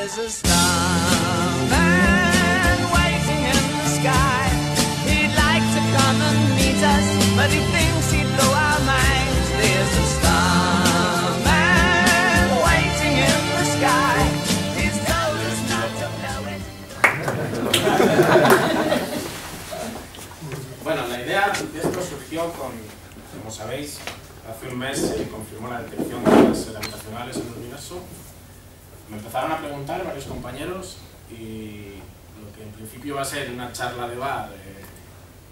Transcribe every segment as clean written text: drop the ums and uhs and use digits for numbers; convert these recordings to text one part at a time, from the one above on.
There's a starman waiting in the sky. He'd like to come and meet us, but he thinks he'd blow our minds. There's a starman waiting in the sky. He's told us not to blow it. Bueno, la idea de esto surgió como sabéis, hace un mes se confirmó la detección de las gravitacionales en el universo. Me empezaron a preguntar varios compañeros y lo que en principio va a ser una charla de bar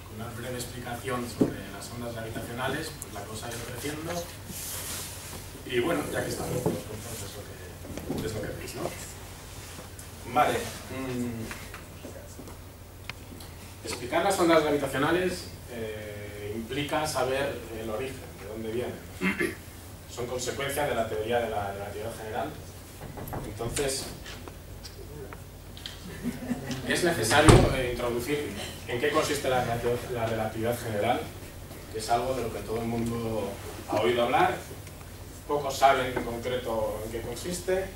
con una breve explicación sobre las ondas gravitacionales, pues la cosa ha ido creciendo. Y bueno, ya que estamos todos juntos, es lo que veis, ¿no? Vale. Explicar las ondas gravitacionales implica saber el origen, de dónde vienen. Son consecuencias de la teoría de la relatividad general. Entonces, es necesario introducir en qué consiste la relatividad general, que es algo de lo que todo el mundo ha oído hablar. Pocos saben en concreto en qué consiste,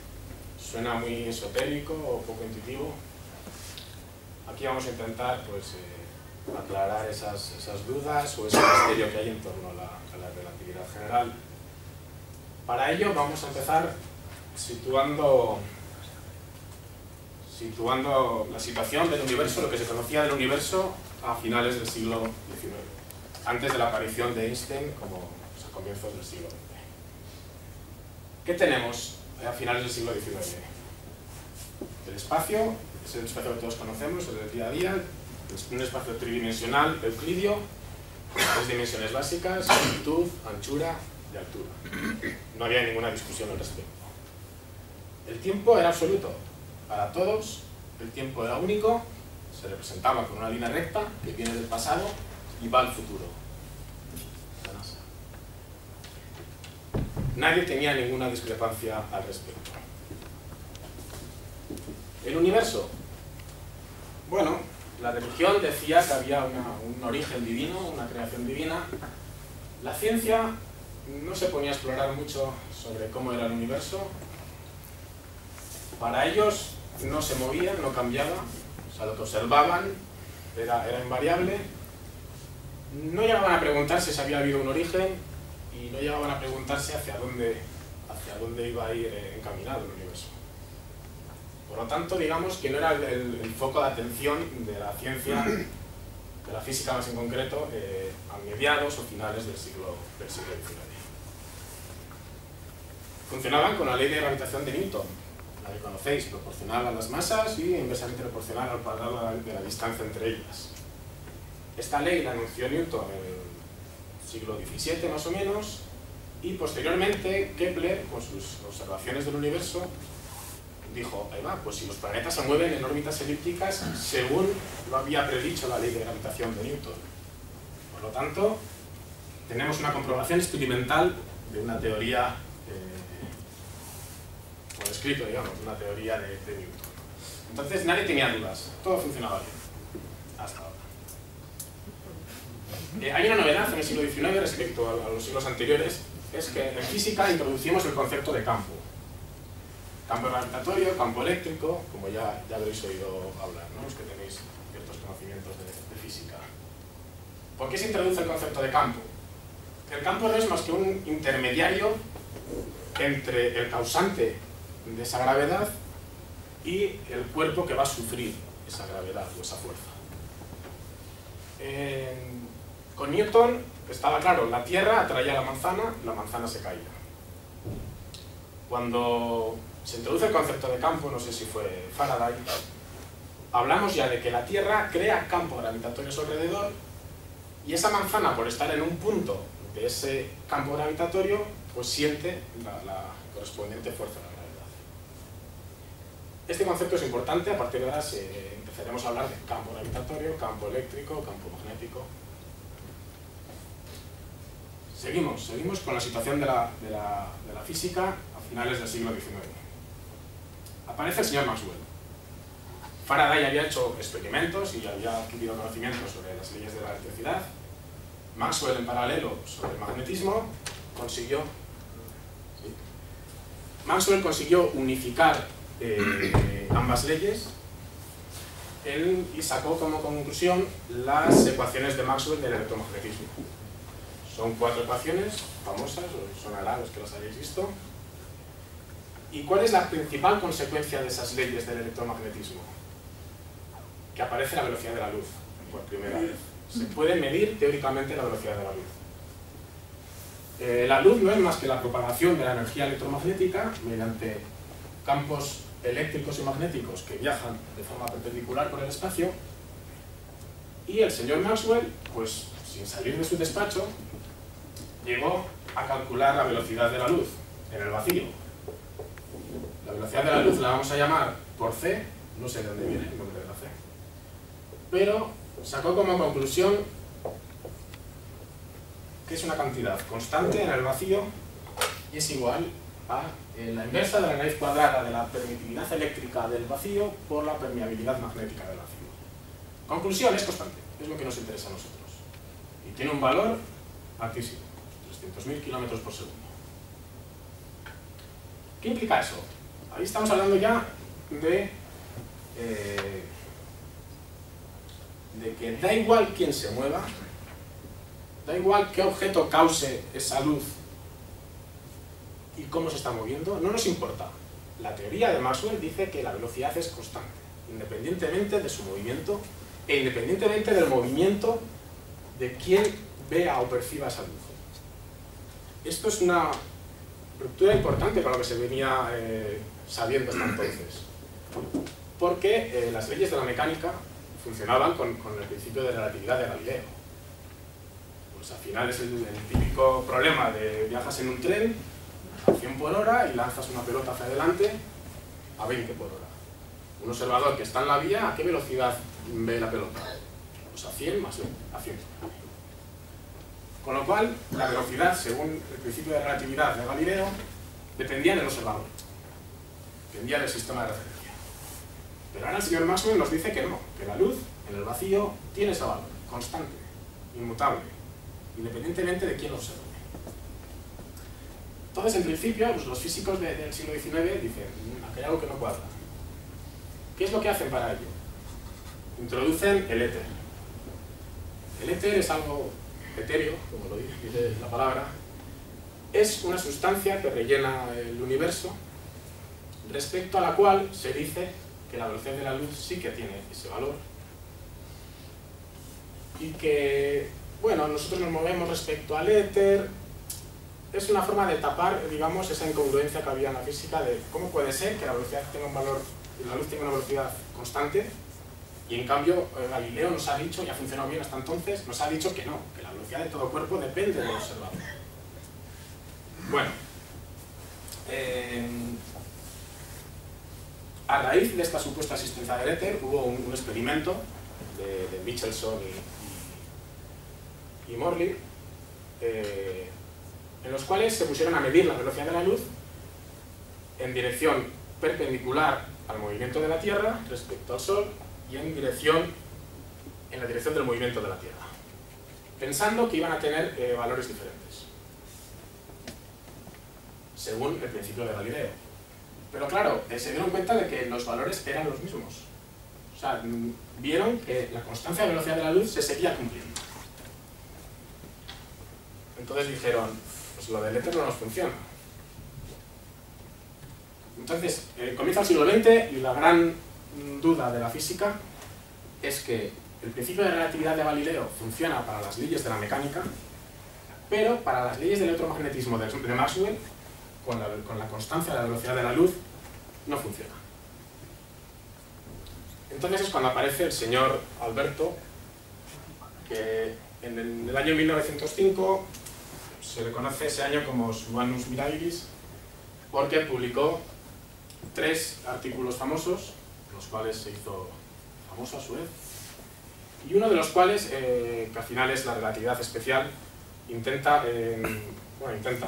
suena muy esotérico o poco intuitivo. Aquí vamos a intentar pues, aclarar esas dudas o ese misterio que hay en torno a la relatividad general. Para ello vamos a empezar situando la situación del universo, lo que se conocía del universo a finales del siglo XIX, antes de la aparición de Einstein como a comienzos del siglo XX. ¿Qué tenemos a finales del siglo XIX? El espacio, es el espacio que todos conocemos, el del día a día, es un espacio tridimensional euclidio, 3 dimensiones básicas, longitud, anchura y altura. No había ninguna discusión al respecto. El tiempo era absoluto. Para todos, el tiempo era único, se representaba con una línea recta que viene del pasado y va al futuro. La NASA. Nadie tenía ninguna discrepancia al respecto. ¿El universo? Bueno, la religión decía que había un origen divino, una creación divina. La ciencia no se ponía a explorar mucho sobre cómo era el universo. Para ellos no se movía, no cambiaba, o sea, lo que observaban era invariable. No llegaban a preguntarse si había habido un origen y no llegaban a preguntarse hacia dónde iba a ir encaminado el universo. Por lo tanto, digamos que no era el foco de atención de la ciencia, de la física más en concreto, a mediados o finales del siglo XIX. Funcionaban con la ley de gravitación de Newton, la que conocéis, proporcional a las masas y inversamente proporcional al cuadrado de la distancia entre ellas. Esta ley la anunció Newton en el siglo XVII más o menos, y posteriormente Kepler, con sus observaciones del universo, dijo, ahí va, pues si los planetas se mueven en órbitas elípticas según lo había predicho la ley de gravitación de Newton. Por lo tanto, tenemos una comprobación experimental de una teoría por escrito, digamos, una teoría de Newton. Entonces nadie tenía dudas, todo funcionaba bien, hasta ahora. Hay una novedad en el siglo XIX respecto a los siglos anteriores, es que en física introducimos el concepto de campo. Campo gravitatorio, campo eléctrico, como ya habréis oído hablar, ¿no? Los que tenéis ciertos conocimientos de física. ¿Por qué se introduce el concepto de campo? El campo no es más que un intermediario entre el causante de esa gravedad y el cuerpo que va a sufrir esa gravedad o esa fuerza. Con Newton estaba claro, la Tierra atraía la manzana se caía. Cuando se introduce el concepto de campo, no sé si fue Faraday, hablamos ya de que la Tierra crea campo gravitatorio a su alrededor y esa manzana, por estar en un punto de ese campo gravitatorio, pues siente la correspondiente fuerza de la gravedad. Este concepto es importante, a partir de ahora empezaremos a hablar de campo gravitatorio, campo eléctrico, campo magnético. Seguimos con la situación de la física a finales del siglo XIX. Aparece el señor Maxwell. Faraday había hecho experimentos y había adquirido conocimientos sobre las leyes de la electricidad. Maxwell, en paralelo, sobre el magnetismo, Maxwell consiguió unificar ambas leyes y sacó como conclusión las ecuaciones de Maxwell del electromagnetismo. Son 4 ecuaciones famosas, os sonará a los que las hayáis visto. ¿Y cuál es la principal consecuencia de esas leyes del electromagnetismo? Que aparece la velocidad de la luz por primera vez. Se puede medir teóricamente la velocidad de la luz. La luz no es más que la propagación de la energía electromagnética mediante campos eléctricos y magnéticos que viajan de forma perpendicular por el espacio, y el señor Maxwell, pues sin salir de su despacho, llegó a calcular la velocidad de la luz en el vacío. La velocidad de la luz la vamos a llamar por C, no sé de dónde viene el nombre de la C, pero sacó como conclusión que es una cantidad constante en el vacío y es igual a la inversa de la raíz cuadrada de la permitividad eléctrica del vacío por la permeabilidad magnética del vacío. Conclusión, es constante, es lo que nos interesa a nosotros. Y tiene un valor altísimo, 300.000 kilómetros por segundo. ¿Qué implica eso? Ahí estamos hablando ya de que da igual quién se mueva, da igual qué objeto cause esa luz y cómo se está moviendo, no nos importa. La teoría de Maxwell dice que la velocidad es constante, independientemente de su movimiento e independientemente del movimiento de quien vea o perciba esa luz. Esto es una ruptura importante con lo que se venía sabiendo hasta entonces, porque las leyes de la mecánica funcionaban con el principio de relatividad de Galileo. Pues al final es el típico problema de viajas en un tren a 100 por hora y lanzas una pelota hacia adelante a 20 por hora. Un observador que está en la vía, ¿a qué velocidad ve la pelota? Pues a 100 más 20, a 100. Con lo cual, la velocidad, según el principio de relatividad de Galileo, dependía del observador, dependía del sistema de referencia. Pero ahora el señor Maxwell nos dice que no, que la luz en el vacío tiene ese valor, constante, inmutable, independientemente de quién lo observe. Entonces, en principio, pues los físicos del siglo XIX dicen, aquí hay algo que no cuadra. ¿Qué es lo que hacen para ello? Introducen el éter. El éter es algo etéreo, como lo dice la palabra, es una sustancia que rellena el universo, respecto a la cual se dice que la velocidad de la luz sí que tiene ese valor, y que, bueno, nosotros nos movemos respecto al éter. Es una forma de tapar, digamos, esa incongruencia que había en la física de cómo puede ser que la velocidad tenga un valor, la luz tenga una velocidad constante, y en cambio Galileo nos ha dicho, y ha funcionado bien hasta entonces, nos ha dicho que no, que la velocidad de todo cuerpo depende del observador. Bueno, a raíz de esta supuesta existencia del éter hubo un experimento de Michelson y Morley, en los cuales se pusieron a medir la velocidad de la luz en dirección perpendicular al movimiento de la Tierra respecto al Sol y en la dirección del movimiento de la Tierra, pensando que iban a tener valores diferentes, según el principio de Galileo. Pero claro, se dieron cuenta de que los valores eran los mismos. O sea, vieron que la constancia de velocidad de la luz se seguía cumpliendo. Entonces dijeron, pues lo del éter no nos funciona. Entonces, comienza el siglo XX y la gran duda de la física es que el principio de relatividad de Galileo funciona para las leyes de la mecánica, pero para las leyes del electromagnetismo de Maxwell, con la constancia de la velocidad de la luz, no funciona. Entonces es cuando aparece el señor Alberto, que en el año 1905 se le conoce ese año como su Annus Mirabilis, porque publicó 3 artículos famosos, los cuales se hizo famoso a su vez, y uno de los cuales, que al final es la relatividad especial,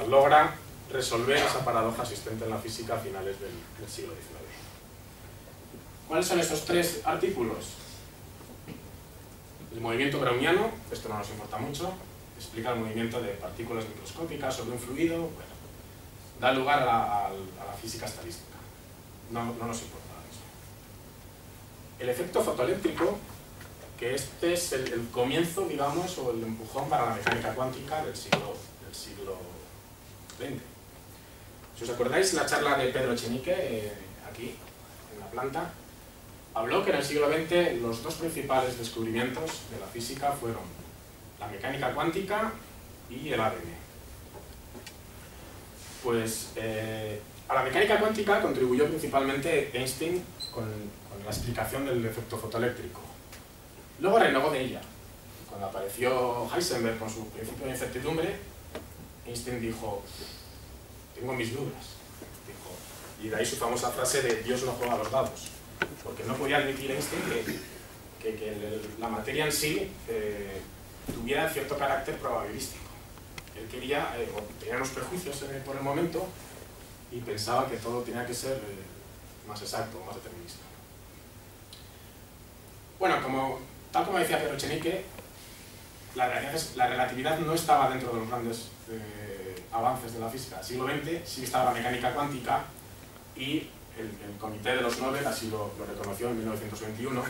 logra resolver esa paradoja existente en la física a finales del siglo XIX. ¿Cuáles son estos 3 artículos? El movimiento browniano, esto no nos importa mucho, explica el movimiento de partículas microscópicas sobre un fluido, bueno, da lugar a la física estadística. no nos importa eso. El efecto fotoeléctrico, que este es el comienzo, digamos, o el empujón para la mecánica cuántica del siglo XX. Si os acordáis, la charla de Pedro Echenique, aquí, en la planta, habló que en el siglo XX los dos principales descubrimientos de la física fueron la mecánica cuántica y el ADN. Pues a la mecánica cuántica contribuyó principalmente Einstein con la explicación del efecto fotoeléctrico. Luego renegó de ella. Cuando apareció Heisenberg con su principio de incertidumbre, Einstein dijo: tengo mis dudas. Y de ahí su famosa frase de Dios no juega a los dados. Porque no podía admitir Einstein que la materia en sí tuviera cierto carácter probabilístico. Él quería, tenía unos prejuicios por el momento y pensaba que todo tenía que ser más exacto, más determinista. Bueno, tal como decía Pedro Echenique, la relatividad no estaba dentro de los grandes avances de la física del siglo XX, sí estaba la mecánica cuántica y el comité de los Nobel así lo reconoció en 1921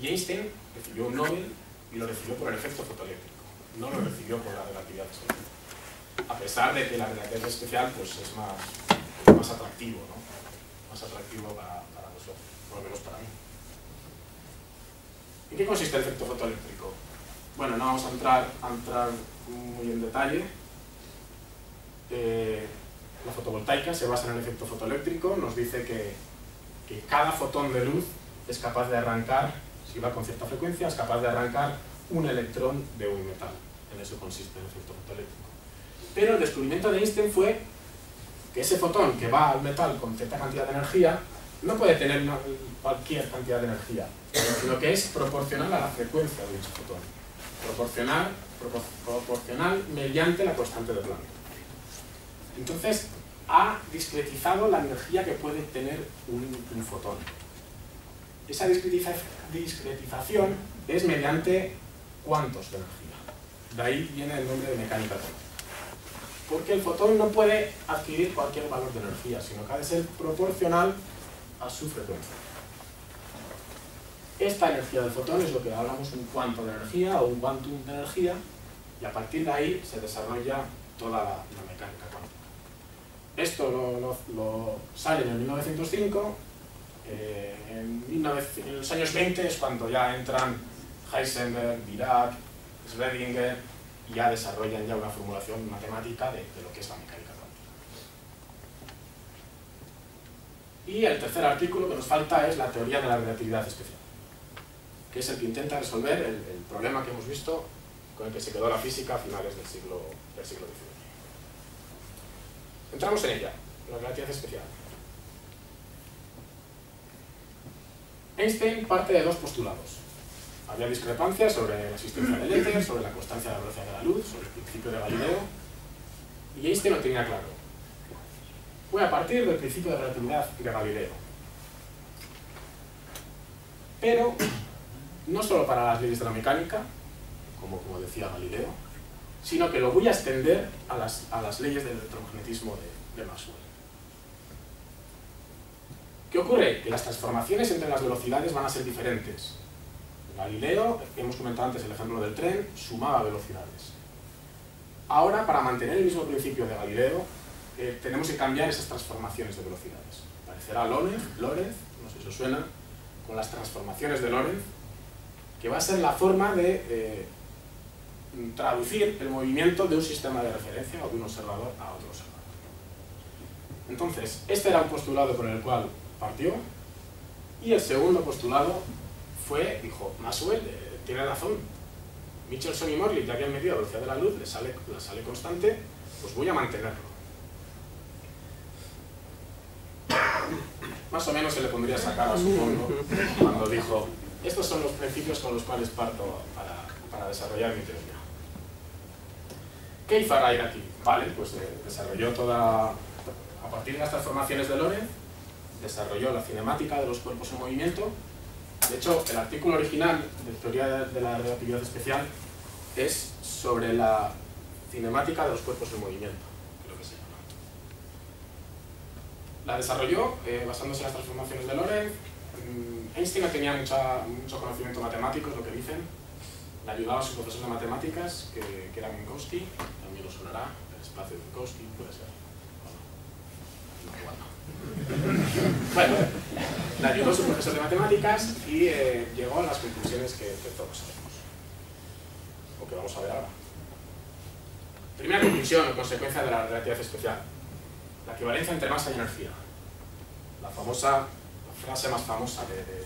y Einstein recibió un Nobel y lo recibió por el efecto fotoeléctrico, no lo recibió por la relatividad especial. A pesar de que la relatividad especial pues, es más atractivo, ¿no? Más atractivo para vosotros, por lo menos para mí. ¿En qué consiste el efecto fotoeléctrico? Bueno, no vamos a entrar muy en detalle. La fotovoltaica se basa en el efecto fotoeléctrico, nos dice que cada fotón de luz es capaz de arrancar, si va con cierta frecuencia, es capaz de arrancar un electrón de un metal. En eso consiste el efecto fotoeléctrico. Pero el descubrimiento de Einstein fue que ese fotón que va al metal con cierta cantidad de energía no puede tener cualquier cantidad de energía, sino que es proporcional a la frecuencia de dicho fotón. Proporcional mediante la constante de Planck. Entonces, ha discretizado la energía que puede tener un fotón. Esa discretización es mediante cuantos de energía. De ahí viene el nombre de mecánica cuántica. Porque el fotón no puede adquirir cualquier valor de energía, sino que ha de ser proporcional a su frecuencia. Esta energía del fotón es lo que hablamos un cuanto de energía o un quantum de energía, y a partir de ahí se desarrolla toda la mecánica cuántica. Esto lo sale en 1905, en los años 20 es cuando ya entran Heisenberg, Dirac, Schrödinger y ya desarrollan ya una formulación matemática de lo que es la mecánica cuántica. Y el tercer artículo que nos falta es la teoría de la relatividad especial, que es el que intenta resolver el problema que hemos visto con el que se quedó la física a finales del siglo XIX. Entramos en ella, la relatividad especial. Einstein parte de dos postulados. Había discrepancias sobre la existencia del éter, sobre la constancia de la velocidad de la luz, sobre el principio de Galileo, y Einstein lo tenía claro. Fue a partir del principio de relatividad de Galileo. Pero no solo para las leyes de la mecánica, como decía Galileo, sino que lo voy a extender a las leyes del electromagnetismo de Maxwell. ¿Qué ocurre? Que las transformaciones entre las velocidades van a ser diferentes. Galileo, hemos comentado antes el ejemplo del tren, sumaba velocidades. Ahora, para mantener el mismo principio de Galileo, tenemos que cambiar esas transformaciones de velocidades. Aparecerá Lorentz, no sé si os suena, con las transformaciones de Lorentz, que va a ser la forma de traducir el movimiento de un sistema de referencia o de un observador a otro observador. Entonces, este era un postulado por el cual partió, y el segundo postulado dijo, Maxwell tiene razón, Michelson y Morley ya habían medido la velocidad de la luz, la sale constante, pues voy a mantenerlo. Más o menos se le pondría esa cara a su fondo cuando dijo, estos son los principios con los cuales parto para desarrollar mi teoría. ¿Qué hizo Array aquí? Vale, pues desarrolló a partir de las transformaciones de Lorentz, desarrolló la cinemática de los cuerpos en movimiento. De hecho, el artículo original de teoría de la relatividad especial es sobre la cinemática de los cuerpos en movimiento, creo que se llama. La desarrolló basándose en las transformaciones de Lorentz. Einstein no tenía mucho conocimiento matemático, es lo que dicen. Le ayudaba a su profesor de matemáticas, que era Minkowski, también lo sonará, el espacio de Minkowski, puede ser. No, igual no. Bueno, le ayudó a su profesor de matemáticas y llegó a las conclusiones que todos sabemos, o que vamos a ver ahora. Primera conclusión o consecuencia de la relatividad especial: la equivalencia entre masa y energía. La frase más famosa de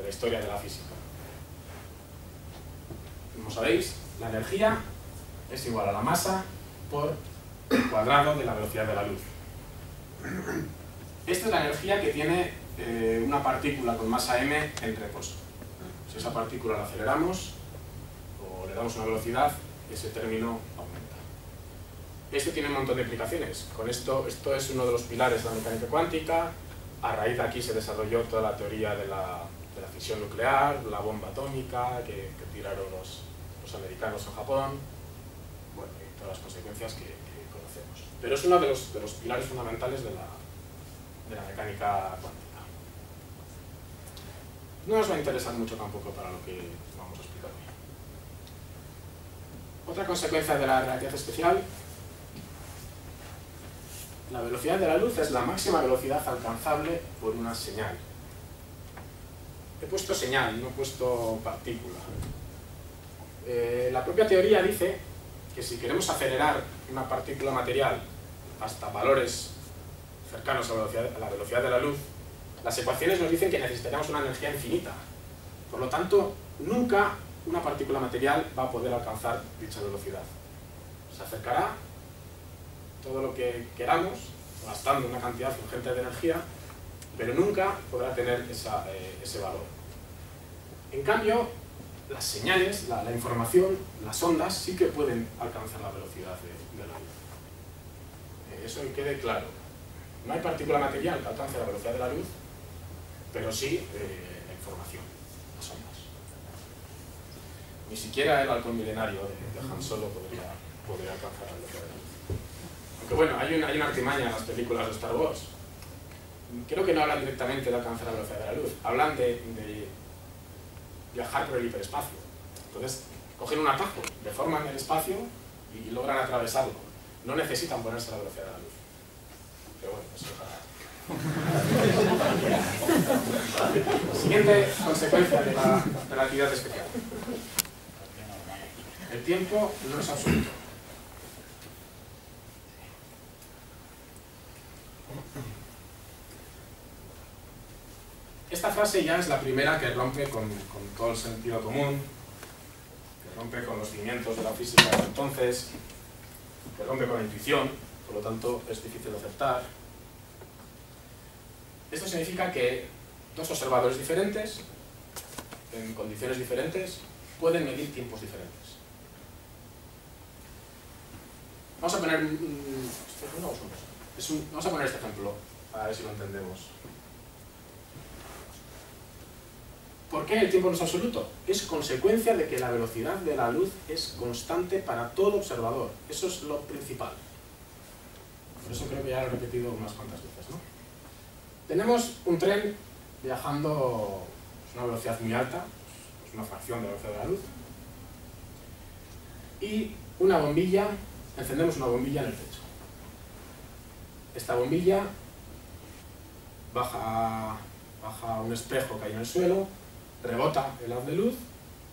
la historia de la física. Como sabéis, la energía es igual a la masa por el cuadrado de la velocidad de la luz. Esta es la energía que tiene una partícula con masa m en reposo. Si esa partícula la aceleramos o le damos una velocidad, ese término aumenta. Esto tiene un montón de aplicaciones. Con esto es uno de los pilares de la mecánica cuántica. A raíz de aquí se desarrolló toda la teoría de la fisión nuclear, la bomba atómica que tiraron los americanos en Japón, bueno, y todas las consecuencias que conocemos. Pero es uno de los pilares fundamentales de la mecánica cuántica. No nos va a interesar mucho tampoco para lo que vamos a explicar hoy. Otra consecuencia de la relatividad especial: la velocidad de la luz es la máxima velocidad alcanzable por una señal. He puesto señal, no he puesto partícula. La propia teoría dice que si queremos acelerar una partícula material hasta valores cercanos a la velocidad de la luz, las ecuaciones nos dicen que necesitaríamos una energía infinita. Por lo tanto, nunca una partícula material va a poder alcanzar dicha velocidad. Se acercará todo lo que queramos, gastando una cantidad ingente de energía, pero nunca podrá tener ese valor. En cambio, las señales, la información, las ondas sí que pueden alcanzar la velocidad de la luz. Eso que quede claro. No hay partícula material que alcance la velocidad de la luz, pero sí la información, las ondas. Ni siquiera el halcón milenario de Han Solo podría alcanzar la velocidad de la luz. Aunque bueno, hay una artimaña en las películas de Star Wars. Creo que no hablan directamente de alcanzar la velocidad de la luz, hablan de viajar por el hiperespacio. Entonces, cogen un atajo, deforman el espacio y logran atravesarlo. No necesitan ponerse a la velocidad de la luz. Pero bueno, eso es Siguiente consecuencia de la relatividad especial: el tiempo no es absoluto. Esta frase ya es la primera que rompe con todo el sentido común, que rompe con los cimientos de la física de entonces, que rompe con la intuición, por lo tanto es difícil de aceptar. Esto significa que dos observadores diferentes, en condiciones diferentes, pueden medir tiempos diferentes. Vamos a poner vamos a poner este ejemplo, a ver si lo entendemos. ¿Por qué el tiempo no es absoluto? Es consecuencia de que la velocidad de la luz es constante para todo observador. Eso es lo principal. Por eso creo que ya lo he repetido unas cuantas veces, ¿no? Tenemos un tren viajando a una velocidad muy alta, pues una fracción de la velocidad de la luz, y una bombilla, encendemos una bombilla en el techo. Esta bombilla baja a un espejo que hay en el suelo, rebota el haz de luz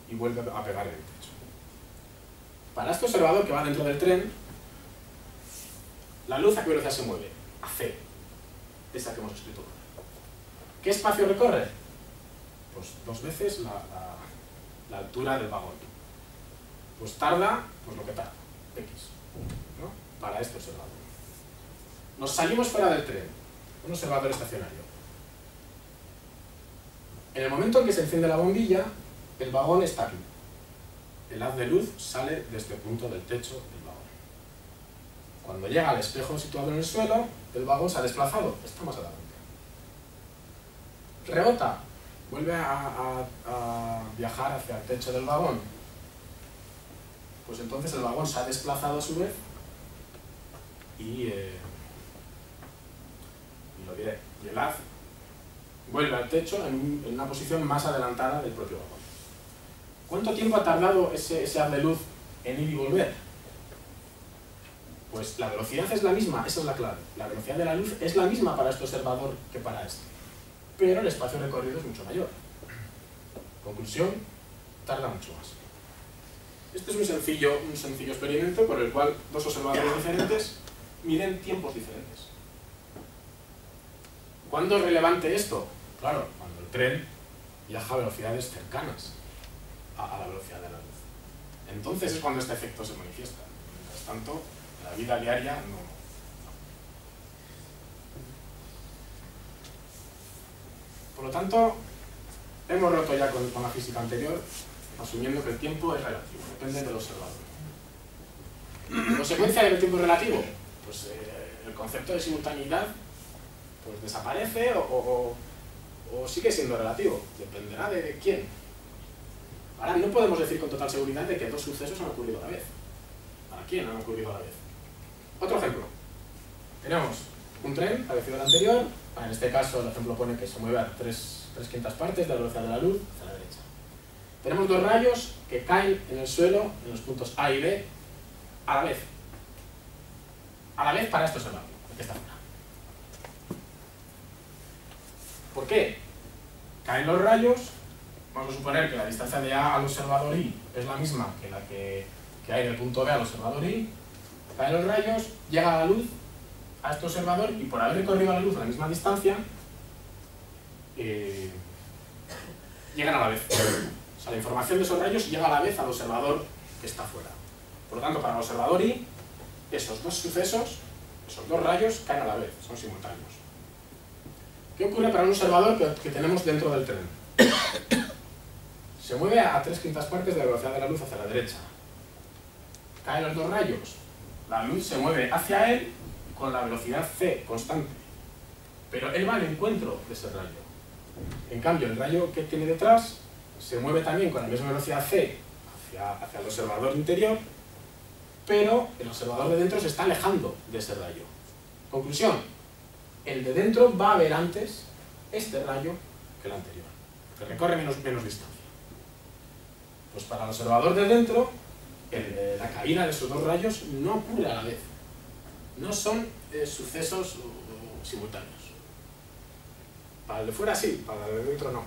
y vuelve a pegar en el techo. Para este observador que va dentro del tren, la luz ¿a qué velocidad se mueve? A c, esa que hemos escrito. ¿Qué espacio recorre? Pues 2 veces la altura del vagón. Pues tarda, pues lo que tarda, x, ¿no? Para este observador. Nos salimos fuera del tren, un observador estacionario. En el momento en que se enciende la bombilla, el vagón está aquí. El haz de luz sale de este punto del techo del vagón. Cuando llega al espejo situado en el suelo, el vagón se ha desplazado, está más adelante. Rebota, vuelve a viajar hacia el techo del vagón. Pues entonces el vagón se ha desplazado a su vez y y el haz vuelve al techo en una posición más adelantada del propio vagón. ¿Cuánto tiempo ha tardado ese haz de luz en ir y volver? Pues la velocidad es la misma, esa es la clave. La velocidad de la luz es la misma para este observador que para este, pero el espacio recorrido es mucho mayor. Conclusión, tarda mucho más. Este es un sencillo experimento por el cual dos observadores diferentes miden tiempos diferentes. ¿Cuándo es relevante esto? Claro, cuando el tren viaja a velocidades cercanas a la velocidad de la luz. Entonces es cuando este efecto se manifiesta. Mientras tanto, en la vida diaria no. Por lo tanto, hemos roto ya con la física anterior, asumiendo que el tiempo es relativo, depende del observador. ¿Consecuencia de que el tiempo es relativo? Pues el concepto de simultaneidad pues desaparece o sigue siendo relativo, dependerá de quién. Ahora no podemos decir con total seguridad de que dos sucesos han ocurrido a la vez. ¿Para quién han ocurrido a la vez? Otro ejemplo. Tenemos un tren parecido al anterior, en este caso el ejemplo pone que se mueve a 3/5 partes de la velocidad de la luz hacia la derecha. Tenemos dos rayos que caen en el suelo en los puntos A y B a la vez. A la vez para este observador, que está fuera. ¿Por qué? Caen los rayos, vamos a suponer que la distancia de A al observador I es la misma que la que hay del punto B al observador I. Caen los rayos, llega la luz a este observador y por haber recorrido la luz a la misma distancia, llegan a la vez. O sea, la información de esos rayos llega a la vez al observador que está fuera. Por lo tanto, para el observador I, esos dos sucesos, esos dos rayos, caen a la vez, son simultáneos. ¿Qué ocurre para un observador que tenemos dentro del tren? Se mueve a 3/5 partes de la velocidad de la luz hacia la derecha. Caen los dos rayos. La luz se mueve hacia él con la velocidad c constante. Pero él va al encuentro de ese rayo. En cambio, el rayo que tiene detrás se mueve también con la misma velocidad c hacia el observador interior, pero el observador de dentro se está alejando de ese rayo. Conclusión, el de dentro va a ver antes este rayo que el anterior, que recorre menos distancia. Pues para el observador de dentro, la caída de esos dos rayos no ocurre a la vez. No son sucesos simultáneos. Para el de fuera sí, para el de dentro no.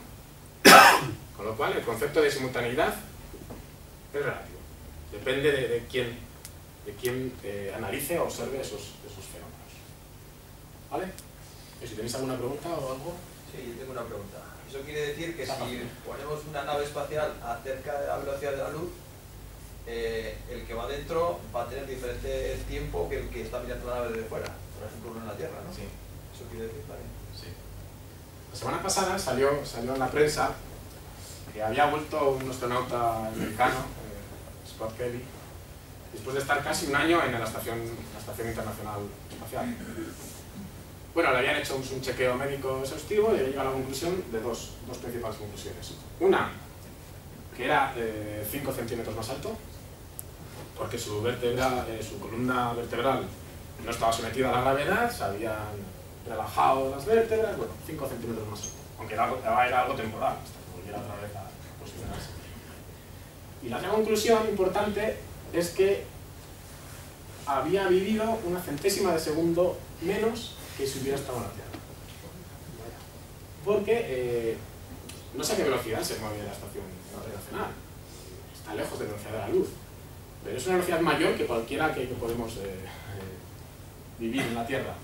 Con lo cual, el concepto de simultaneidad es relativo. Depende de quién analice o observe esos fenómenos. ¿Vale? ¿Y si tenéis alguna pregunta o algo? Sí, yo tengo una pregunta. Eso quiere decir que si ponemos una nave espacial acerca de la velocidad de la luz, el que va dentro va a tener diferente tiempo que el que está mirando la nave desde fuera, por ejemplo en la Tierra, ¿no? Sí. Eso quiere decir también. Sí. La semana pasada salió en la prensa que había vuelto un astronauta americano, Scott Kelly, después de estar casi un año en la Estación Internacional Espacial. Bueno, le habían hecho un chequeo médico exhaustivo y había llegado a la conclusión de dos principales conclusiones. Una, que era 5 centímetros más alto, porque su columna vertebral no estaba sometida a la gravedad, se habían relajado las vértebras, bueno, 5 centímetros más alto, aunque era algo temporal, hasta que volviera otra vez a posicionarse. Y la otra conclusión importante es que había vivido una centésima de segundo menos que si hubiera estado en la Tierra. Porque no sé a qué velocidad se mueve la estación internacional. Está lejos de la velocidad de la luz. Pero es una velocidad mayor que cualquiera que podemos vivir en la Tierra.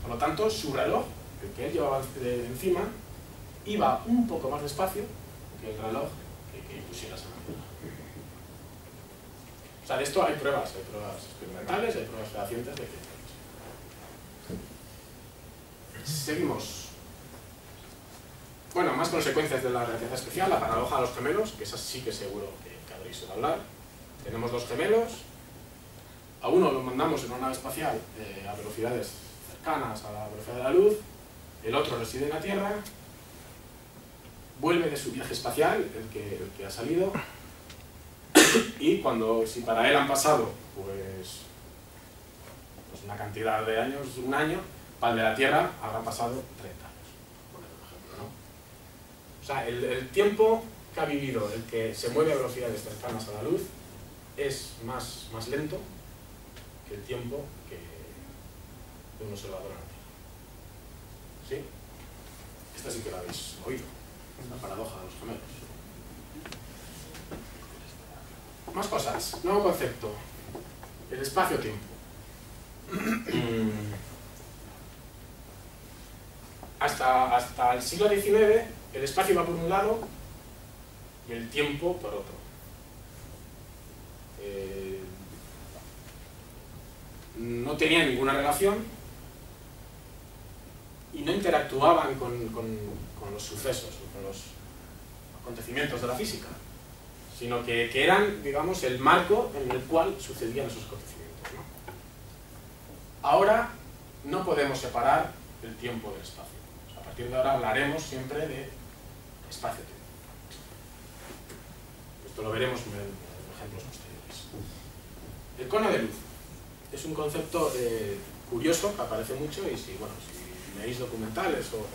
Por lo tanto, su reloj, el que él llevaba encima, iba un poco más despacio que el reloj que pusieras en la Tierra. O sea, de esto hay pruebas experimentales, hay pruebas fehacientes de que... Seguimos. Bueno, más consecuencias de la relatividad especial, la paradoja de los gemelos, que esa sí que seguro que habréis oído hablar. Tenemos dos gemelos, a uno lo mandamos en una nave espacial a velocidades cercanas a la velocidad de la luz, el otro reside en la Tierra, vuelve de su viaje espacial, el que ha salido, y si para él han pasado pues una cantidad de años, un año, Para el de la Tierra habrán pasado 30 años, por poner un ejemplo, ¿no? O sea, el tiempo que ha vivido el que se mueve a velocidades cercanas a la luz es más lento que el tiempo que de un observador en la Tierra. ¿Sí? Esta sí que la habéis oído, la paradoja de los gemelos. Más cosas, nuevo concepto, el espacio-tiempo. Hasta el siglo XIX el espacio iba por un lado y el tiempo por otro. No tenían ninguna relación y no interactuaban con los sucesos, con los acontecimientos de la física, sino que eran, digamos, el marco en el cual sucedían esos acontecimientos, ¿no? Ahora no podemos separar el tiempo del espacio. O sea, a partir de ahora hablaremos siempre de espacio-tiempo. Esto lo veremos en ejemplos posteriores. El cono de luz es un concepto curioso que aparece mucho y si leéis documentales o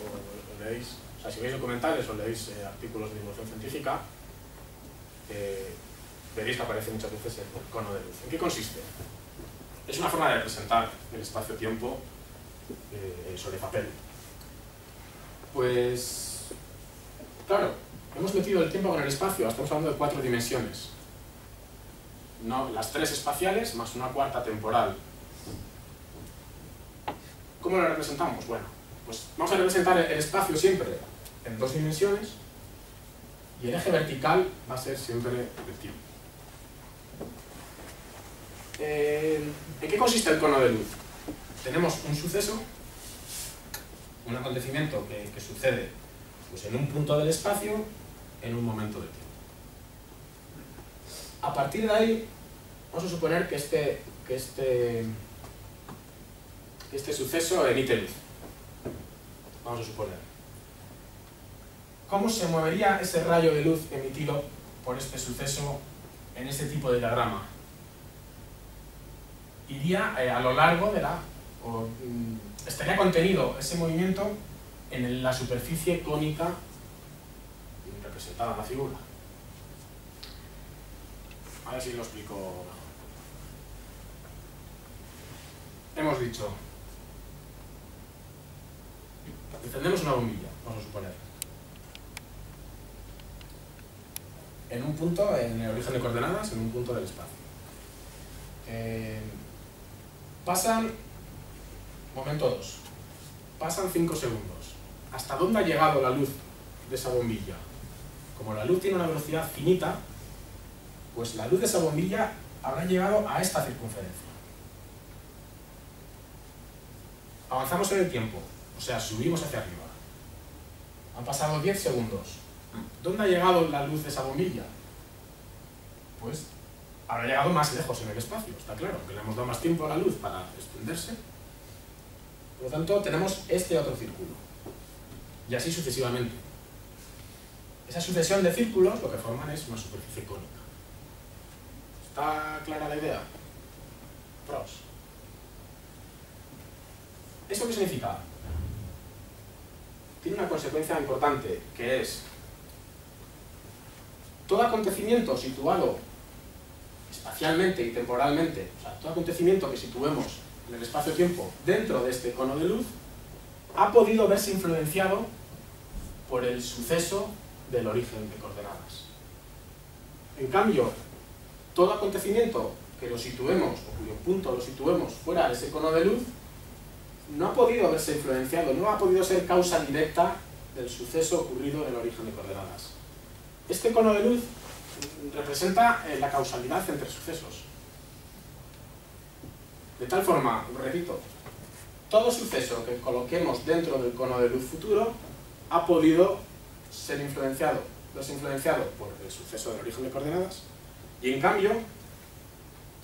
leéis, o sea, si veis documentales o leéis artículos de divulgación científica, veréis que aparece muchas veces el cono de luz. ¿En qué consiste? Es una forma de representar el espacio-tiempo sobre papel. Pues, claro, hemos metido el tiempo con el espacio, estamos hablando de 4 dimensiones. No, las 3 espaciales más una cuarta temporal. ¿Cómo lo representamos? Bueno, pues vamos a representar el espacio siempre en 2 dimensiones y el eje vertical va a ser siempre el tiempo. ¿En qué consiste el cono de luz? Tenemos un suceso, un acontecimiento que sucede pues, en un punto del espacio en un momento del tiempo. A partir de ahí, vamos a suponer que este suceso emite luz. Vamos a suponer. ¿Cómo se movería ese rayo de luz emitido por este suceso en este tipo de diagrama? Iría a lo largo de estaría contenido ese movimiento en la superficie cónica representada en la figura. A ver si lo explico mejor. Hemos dicho, encendemos una bombilla, vamos a suponer. En un punto, en el origen de coordenadas, en un punto del espacio. Pasan, momento 2, pasan 5 segundos. ¿Hasta dónde ha llegado la luz de esa bombilla? Como la luz tiene una velocidad finita, pues la luz de esa bombilla habrá llegado a esta circunferencia. Avanzamos en el tiempo, o sea, subimos hacia arriba. Han pasado 10 segundos. ¿Dónde ha llegado la luz de esa bombilla? Pues habrá llegado más lejos en el espacio, está claro, que le hemos dado más tiempo a la luz para extenderse. Por lo tanto, tenemos este otro círculo. Y así sucesivamente. Esa sucesión de círculos lo que forman es una superficie cónica. ¿Está clara la idea? Pros. ¿Eso qué significa? Tiene una consecuencia importante, que es todo acontecimiento situado espacialmente y temporalmente, o sea, todo acontecimiento que situemos en el espacio-tiempo dentro de este cono de luz, ha podido verse influenciado por el suceso del origen de coordenadas. En cambio, todo acontecimiento que lo situemos, o cuyo punto lo situemos fuera de ese cono de luz, no ha podido verse influenciado, no ha podido ser causa directa del suceso ocurrido en el origen de coordenadas. Este cono de luz representa la causalidad entre sucesos. De tal forma, repito, todo suceso que coloquemos dentro del cono de luz futuro ha podido ser influenciado por el suceso del origen de coordenadas, y en cambio,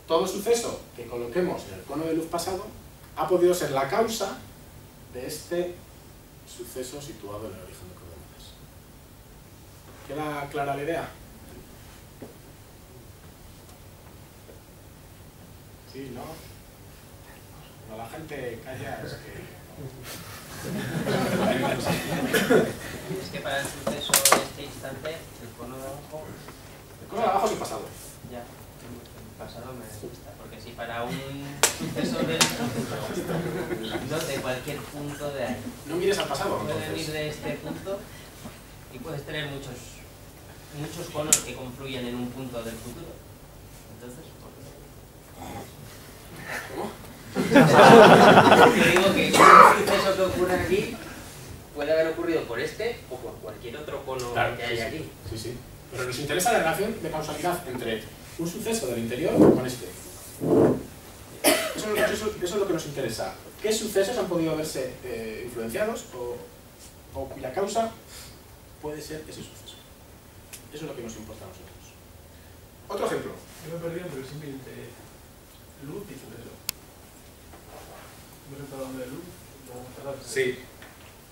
todo suceso que coloquemos en el cono de luz pasado ha podido ser la causa de este suceso situado en el origen de coordenadas. ¿Queda clara la idea? ¿Sí? ¿No? Cuando la gente calla es que Es que para el suceso de este instante, el cono de abajo... El cono de abajo es el pasado. Ya, el pasado me gusta, porque si para un suceso del no de cualquier punto de ahí. No mires al pasado, Puede venir entonces. de este punto y puedes tener muchos conos que confluyen en un punto del futuro. Entonces, ¿Cómo? yo digo que un suceso que ocurre aquí puede haber ocurrido por este o por cualquier otro cono Claro, que haya aquí. Sí, sí. Pero nos interesa la relación de causalidad entre un suceso del interior con este. Eso es lo que nos interesa. ¿Qué sucesos han podido verse influenciados o cuya causa puede ser ese suceso? Eso es lo que nos importa a nosotros. Otro ejemplo. Yo me perdí entre el símil de luz y suceso. ¿Hemos estado hablando de luz? Sí,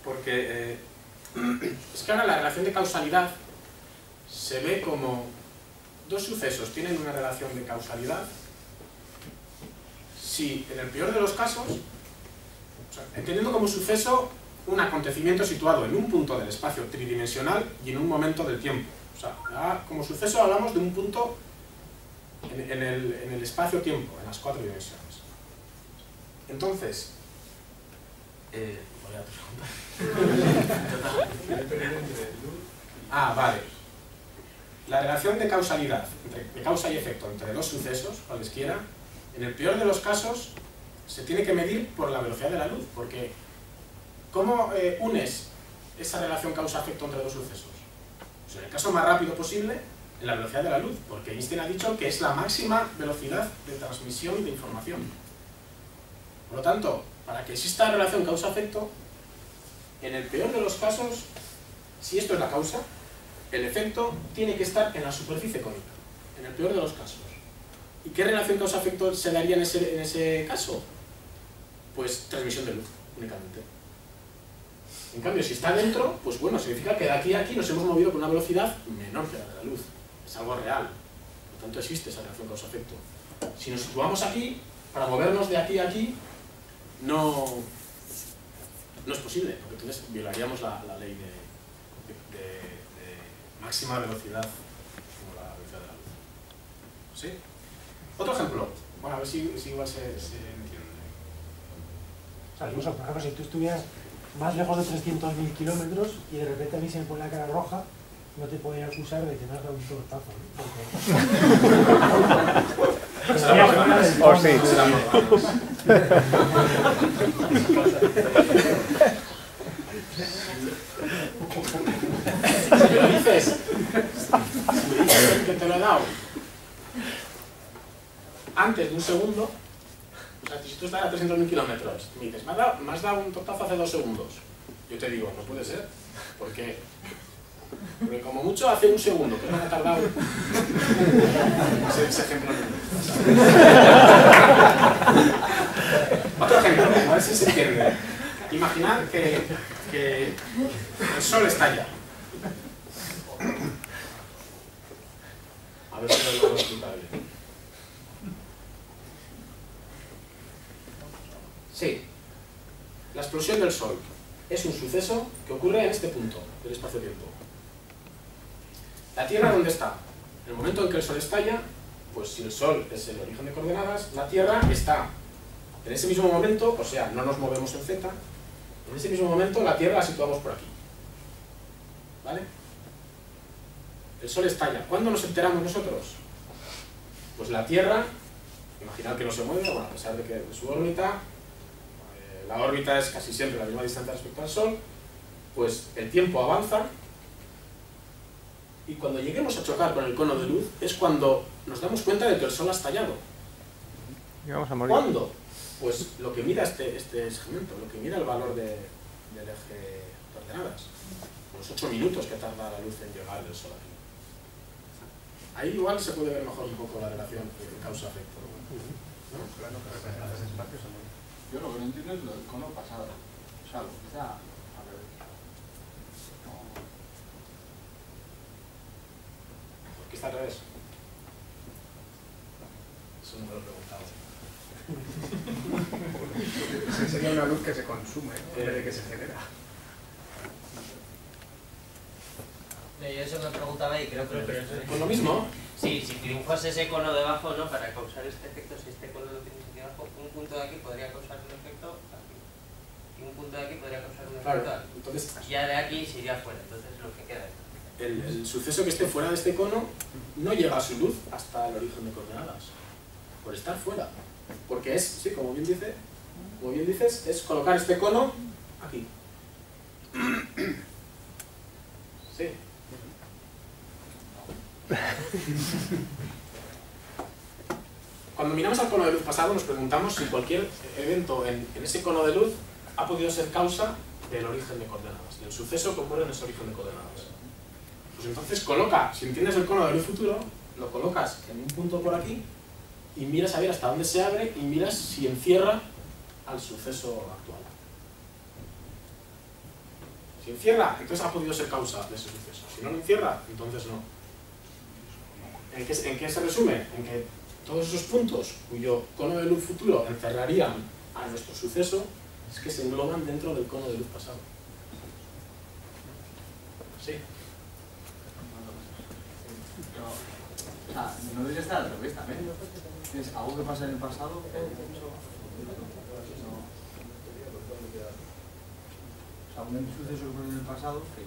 porque es que ahora la relación de causalidad se ve como dos sucesos tienen una relación de causalidad si en el peor de los casos, o sea, entendiendo como suceso un acontecimiento situado en un punto del espacio tridimensional y en un momento del tiempo. O sea, como suceso hablamos de un punto en el espacio-tiempo, en las 4 dimensiones. Entonces, ¿cuál era tu pregunta? Vale. La relación de causalidad, de causa y efecto entre dos sucesos, cualesquiera, en el peor de los casos, se tiene que medir por la velocidad de la luz, porque ¿cómo unes esa relación causa-efecto entre dos sucesos? Pues en el caso más rápido posible, en la velocidad de la luz, porque Einstein ha dicho que es la máxima velocidad de transmisión de información. Por lo tanto, para que exista relación causa-efecto, en el peor de los casos, si esto es la causa, el efecto tiene que estar en la superficie cónica, en el peor de los casos. ¿Y qué relación causa-efecto se daría en ese caso? Pues transmisión de luz, únicamente. En cambio, si está dentro, pues bueno, significa que de aquí a aquí nos hemos movido con una velocidad menor que la de la luz. Es algo real. Por lo tanto, existe esa relación causa-efecto. Si nos situamos aquí, para movernos de aquí a aquí, no es posible, porque entonces violaríamos la ley de máxima velocidad como la velocidad de la luz. ¿Sí? Otro ejemplo. Bueno, a ver si igual se entiende. O sea, incluso, por ejemplo, si tú estuvieras más lejos de 300.000 kilómetros y de repente a mí se me pone la cara roja, no te podría acusar de que me has dado un tortazo, ¿no? O sí. Si me lo dices que te lo he dado antes de un segundo, o sea, si tú estás a 300.000 kilómetros y me dices, me has dado un tortazo hace 2 segundos, yo te digo, no puede ser, porque como mucho hace un segundo, que no me ha tardado ese ejemplo. Otro ejemplo, a ver si se entiende. Imaginad que el sol estalla. A ver si lo puedo explicar bien. Sí, la explosión del sol es un suceso que ocurre en este punto del espacio-tiempo. ¿La Tierra dónde está? En el momento en que el sol estalla, pues si el sol es el origen de coordenadas, la Tierra está en ese mismo momento, o sea, no nos movemos en Z, en ese mismo momento la Tierra la situamos por aquí. ¿Vale? El sol estalla. ¿Cuándo nos enteramos nosotros? Pues la Tierra, imaginad que no se mueve, bueno, a pesar de que su órbita, la órbita es casi siempre la misma distancia respecto al Sol, pues el tiempo avanza y cuando lleguemos a chocar con el cono de luz es cuando nos damos cuenta de que el Sol ha estallado. Y vamos a morir. ¿Cuándo? Pues lo que mira este segmento, lo que mira el valor del eje de coordenadas, los 8 minutos que tarda la luz en llegar del Sol aquí. Ahí igual se puede ver mejor un poco la relación causa-efecto. ¿No? Claro, pero esos espacios son muy... Yo lo que no entiendo es el cono pasado. O sea, lo que está a ver. ¿Por qué está al revés? Eso no me lo he preguntado. Sería una luz que se consume, ¿no? En vez de que se genera. Yo eso me preguntaba y creo que... Pues lo mismo. Sí, si dibujas ese cono debajo, ¿no? Para causar este efecto, si este cono lo tienes aquí abajo, un punto de aquí podría causar un efecto aquí. Y un punto de aquí podría causar un efecto Claro, aquí. entonces Y ya de aquí se iría fuera, entonces lo que queda es... el suceso que esté fuera de este cono no llega a su luz hasta el origen de coordenadas. Por estar fuera. Porque es, sí, como bien dices, es colocar este cono aquí. Sí. Cuando miramos al cono de luz pasado nos preguntamos si cualquier evento en ese cono de luz ha podido ser causa del origen de coordenadas, del suceso que ocurre en ese origen de coordenadas. Pues entonces coloca, si entiendes el cono de luz futuro, lo colocas en un punto por aquí y miras a ver hasta dónde se abre y miras si encierra al suceso actual. Si encierra, entonces ha podido ser causa de ese suceso. Si no lo encierra, entonces no. ¿En qué se resume? En que todos esos puntos cuyo cono de luz futuro encerrarían a nuestro suceso es que se engloban dentro del cono de luz pasado. Sí. Pero, o sea, no debería estar al revés también. Es algo que pasa en el pasado. O sea, un suceso que ocurre en el pasado que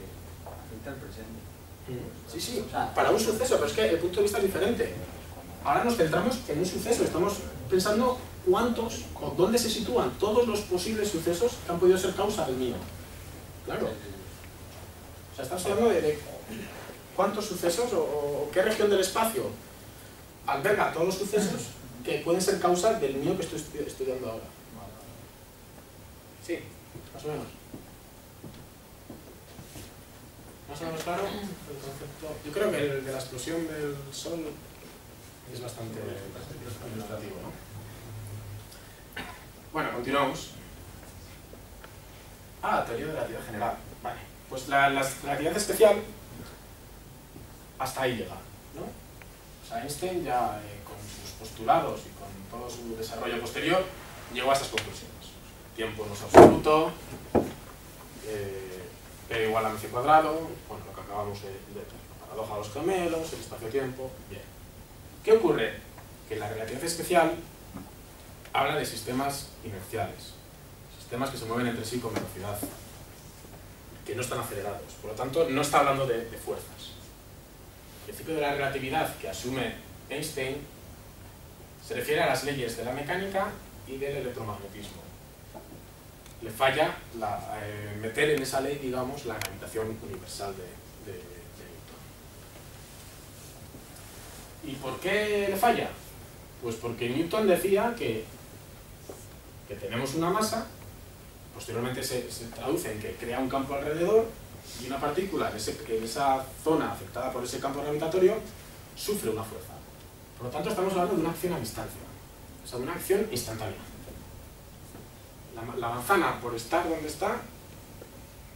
afecta al presente. Sí, sí, para un suceso, pero es que el punto de vista es diferente. Ahora nos centramos en un suceso, estamos pensando cuántos o dónde se sitúan todos los posibles sucesos que han podido ser causa del mío. Claro. O sea, estamos hablando de cuántos sucesos o qué región del espacio alberga todos los sucesos que pueden ser causa del mío que estoy estudiando ahora. Sí, más o menos. ¿Más o menos claro el concepto? Yo creo que el de la explosión del Sol es bastante ilustrativo, ¿no? Bueno, continuamos. Teoría de relatividad general. Vale, pues la relatividad especial hasta ahí llega, ¿no? O sea, Einstein ya con sus postulados y con todo su desarrollo posterior llegó a estas conclusiones. Tiempo no es absoluto, P igual a mc cuadrado, bueno, lo que acabamos de ver, la paradoja de los gemelos, el espacio-tiempo, bien. ¿Qué ocurre? Que la relatividad especial habla de sistemas inerciales, sistemas que se mueven entre sí con velocidad, que no están acelerados, por lo tanto no está hablando de fuerzas. El principio de la relatividad que asume Einstein se refiere a las leyes de la mecánica y del electromagnetismo. Le falla meter en esa ley, digamos, la gravitación universal de Newton. ¿Y por qué le falla? Pues porque Newton decía que tenemos una masa, posteriormente se traduce en que crea un campo alrededor y una partícula en esa zona afectada por ese campo gravitatorio sufre una fuerza. Por lo tanto, estamos hablando de una acción a distancia, o sea, de una acción instantánea. La manzana, por estar donde está,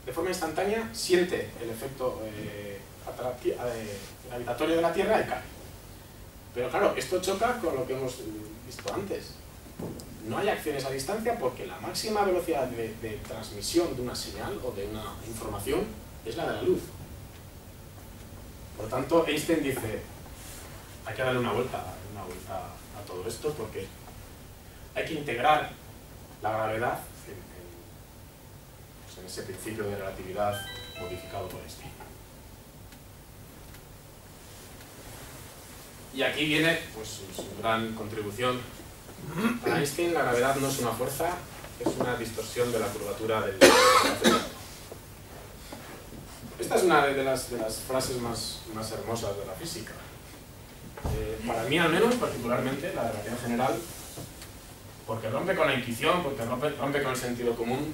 de forma instantánea, siente el efecto gravitatorio de la Tierra y cae. Pero claro, esto choca con lo que hemos visto antes. No hay acciones a distancia porque la máxima velocidad de transmisión de una señal o de una información es la de la luz. Por lo tanto, Einstein dice, hay que darle una vuelta a todo esto porque hay que integrar la gravedad en ese principio de relatividad modificado por Einstein. Y aquí viene pues, su gran contribución. Para Einstein la gravedad no es una fuerza, es una distorsión de la curvatura del espacio. Esta es una de las frases más hermosas de la física. Para mí al menos, particularmente, la relatividad general, porque rompe con la intuición, porque rompe con el sentido común,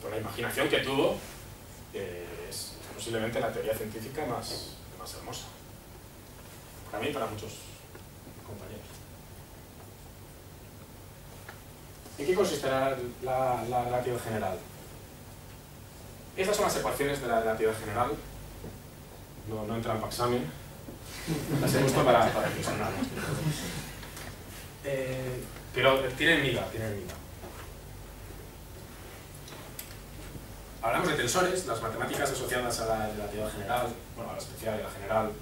con la imaginación que tuvo, es posiblemente la teoría científica más hermosa. Para mí y para muchos compañeros. ¿En qué consistirá la relatividad general? Estas son las ecuaciones de la relatividad general. No entran para examen. Las he puesto para impresionar. Pero tienen miga, tienen miga. Hablamos de tensores, las matemáticas asociadas a la relatividad general, bueno, a la especial y a la general,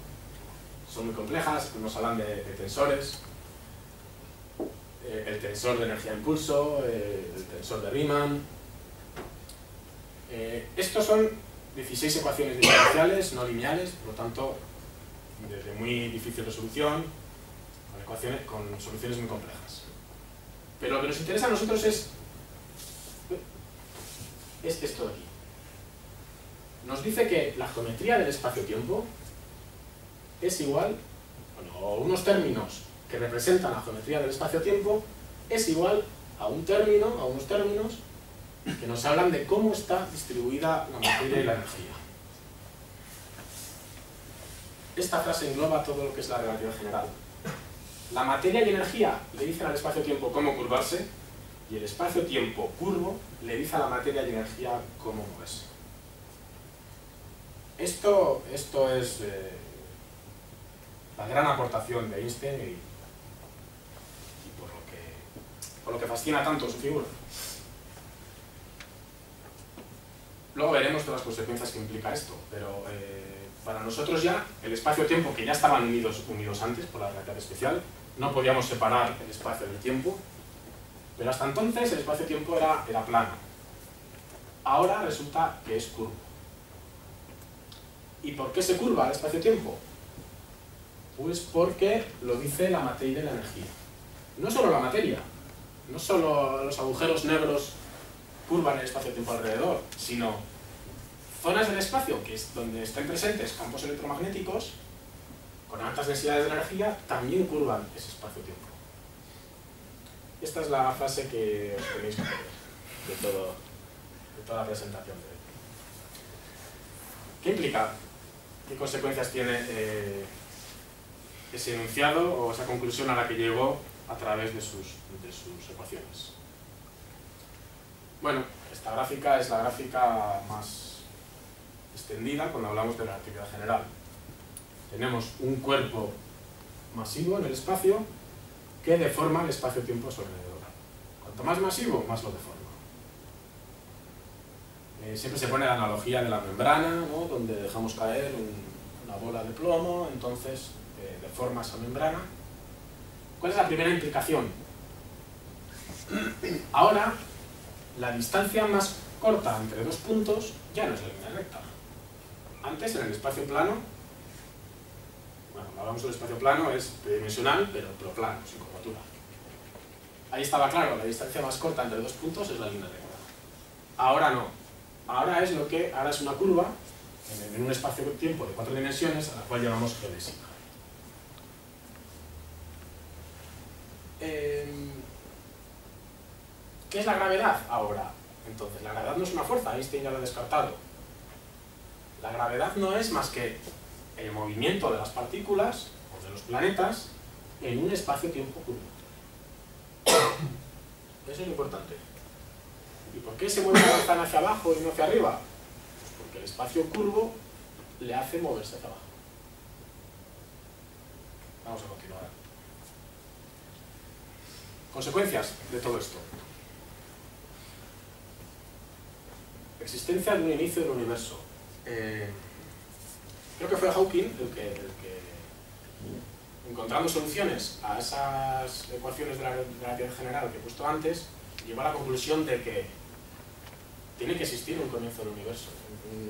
son muy complejas. Nos hablan de tensores, el tensor de energía de impulso, el tensor de Riemann. Estos son 16 ecuaciones diferenciales, no lineales, por lo tanto, de muy difícil resolución, con soluciones muy complejas. Pero lo que nos interesa a nosotros es esto de aquí. Nos dice que la geometría del espacio-tiempo es igual, bueno, unos términos que representan la geometría del espacio-tiempo es igual a unos términos que nos hablan de cómo está distribuida la materia y la energía. Esta frase engloba todo lo que es la relatividad general. La materia y energía le dicen al espacio-tiempo cómo curvarse, y el espacio-tiempo curvo le dice a la materia y energía cómo moverse. Esto es la gran aportación de Einstein y por lo que fascina tanto su figura. Luego veremos todas las consecuencias que implica esto, pero para nosotros ya el espacio-tiempo, que ya estaban unidos antes por la relatividad especial, no podíamos separar el espacio del tiempo, pero hasta entonces el espacio-tiempo era plano. Ahora resulta que es curvo. ¿Y por qué se curva el espacio-tiempo? Pues porque lo dice la materia y la energía. No solo la materia, no solo los agujeros negros curvan el espacio-tiempo alrededor, sino zonas del espacio que es donde estén presentes campos electromagnéticos con altas densidades de energía también curvan ese espacio-tiempo. Esta es la frase que os tenéis que leer de toda la presentación de hoy. ¿Qué implica? ¿Qué consecuencias tiene ese enunciado o esa conclusión a la que llegó a través de sus ecuaciones? Bueno, esta gráfica es la gráfica más extendida cuando hablamos de relatividad general. Tenemos un cuerpo masivo en el espacio que deforma el espacio-tiempo a su alrededor. Cuanto más masivo, más lo deforma. Siempre se pone la analogía de la membrana, ¿no? Donde dejamos caer una bola de plomo, entonces deforma esa membrana. ¿Cuál es la primera implicación? Ahora, la distancia más corta entre dos puntos ya no es la línea recta. Antes, en el espacio plano, bueno, cuando hablamos del espacio plano es tridimensional, pero plano, sin curvatura. Ahí estaba claro, la distancia más corta entre dos puntos es la línea recta. Ahora no. Ahora es una curva en un espacio-tiempo de 4 dimensiones a la cual llamamos geodésica. ¿Qué es la gravedad ahora? Entonces, la gravedad no es una fuerza, Einstein ya lo ha descartado. La gravedad no es más que el movimiento de las partículas o de los planetas en un espacio-tiempo curvo. Eso es lo importante. ¿Y por qué se mueve la ventana hacia abajo y no hacia arriba? Pues porque el espacio curvo le hace moverse hacia abajo. Vamos a continuar. Consecuencias de todo esto. Existencia de un inicio del universo. Creo que fue Hawking el que encontrando soluciones a esas ecuaciones de la relatividad general que he puesto antes, llegó a la conclusión de que tiene que existir un comienzo del universo,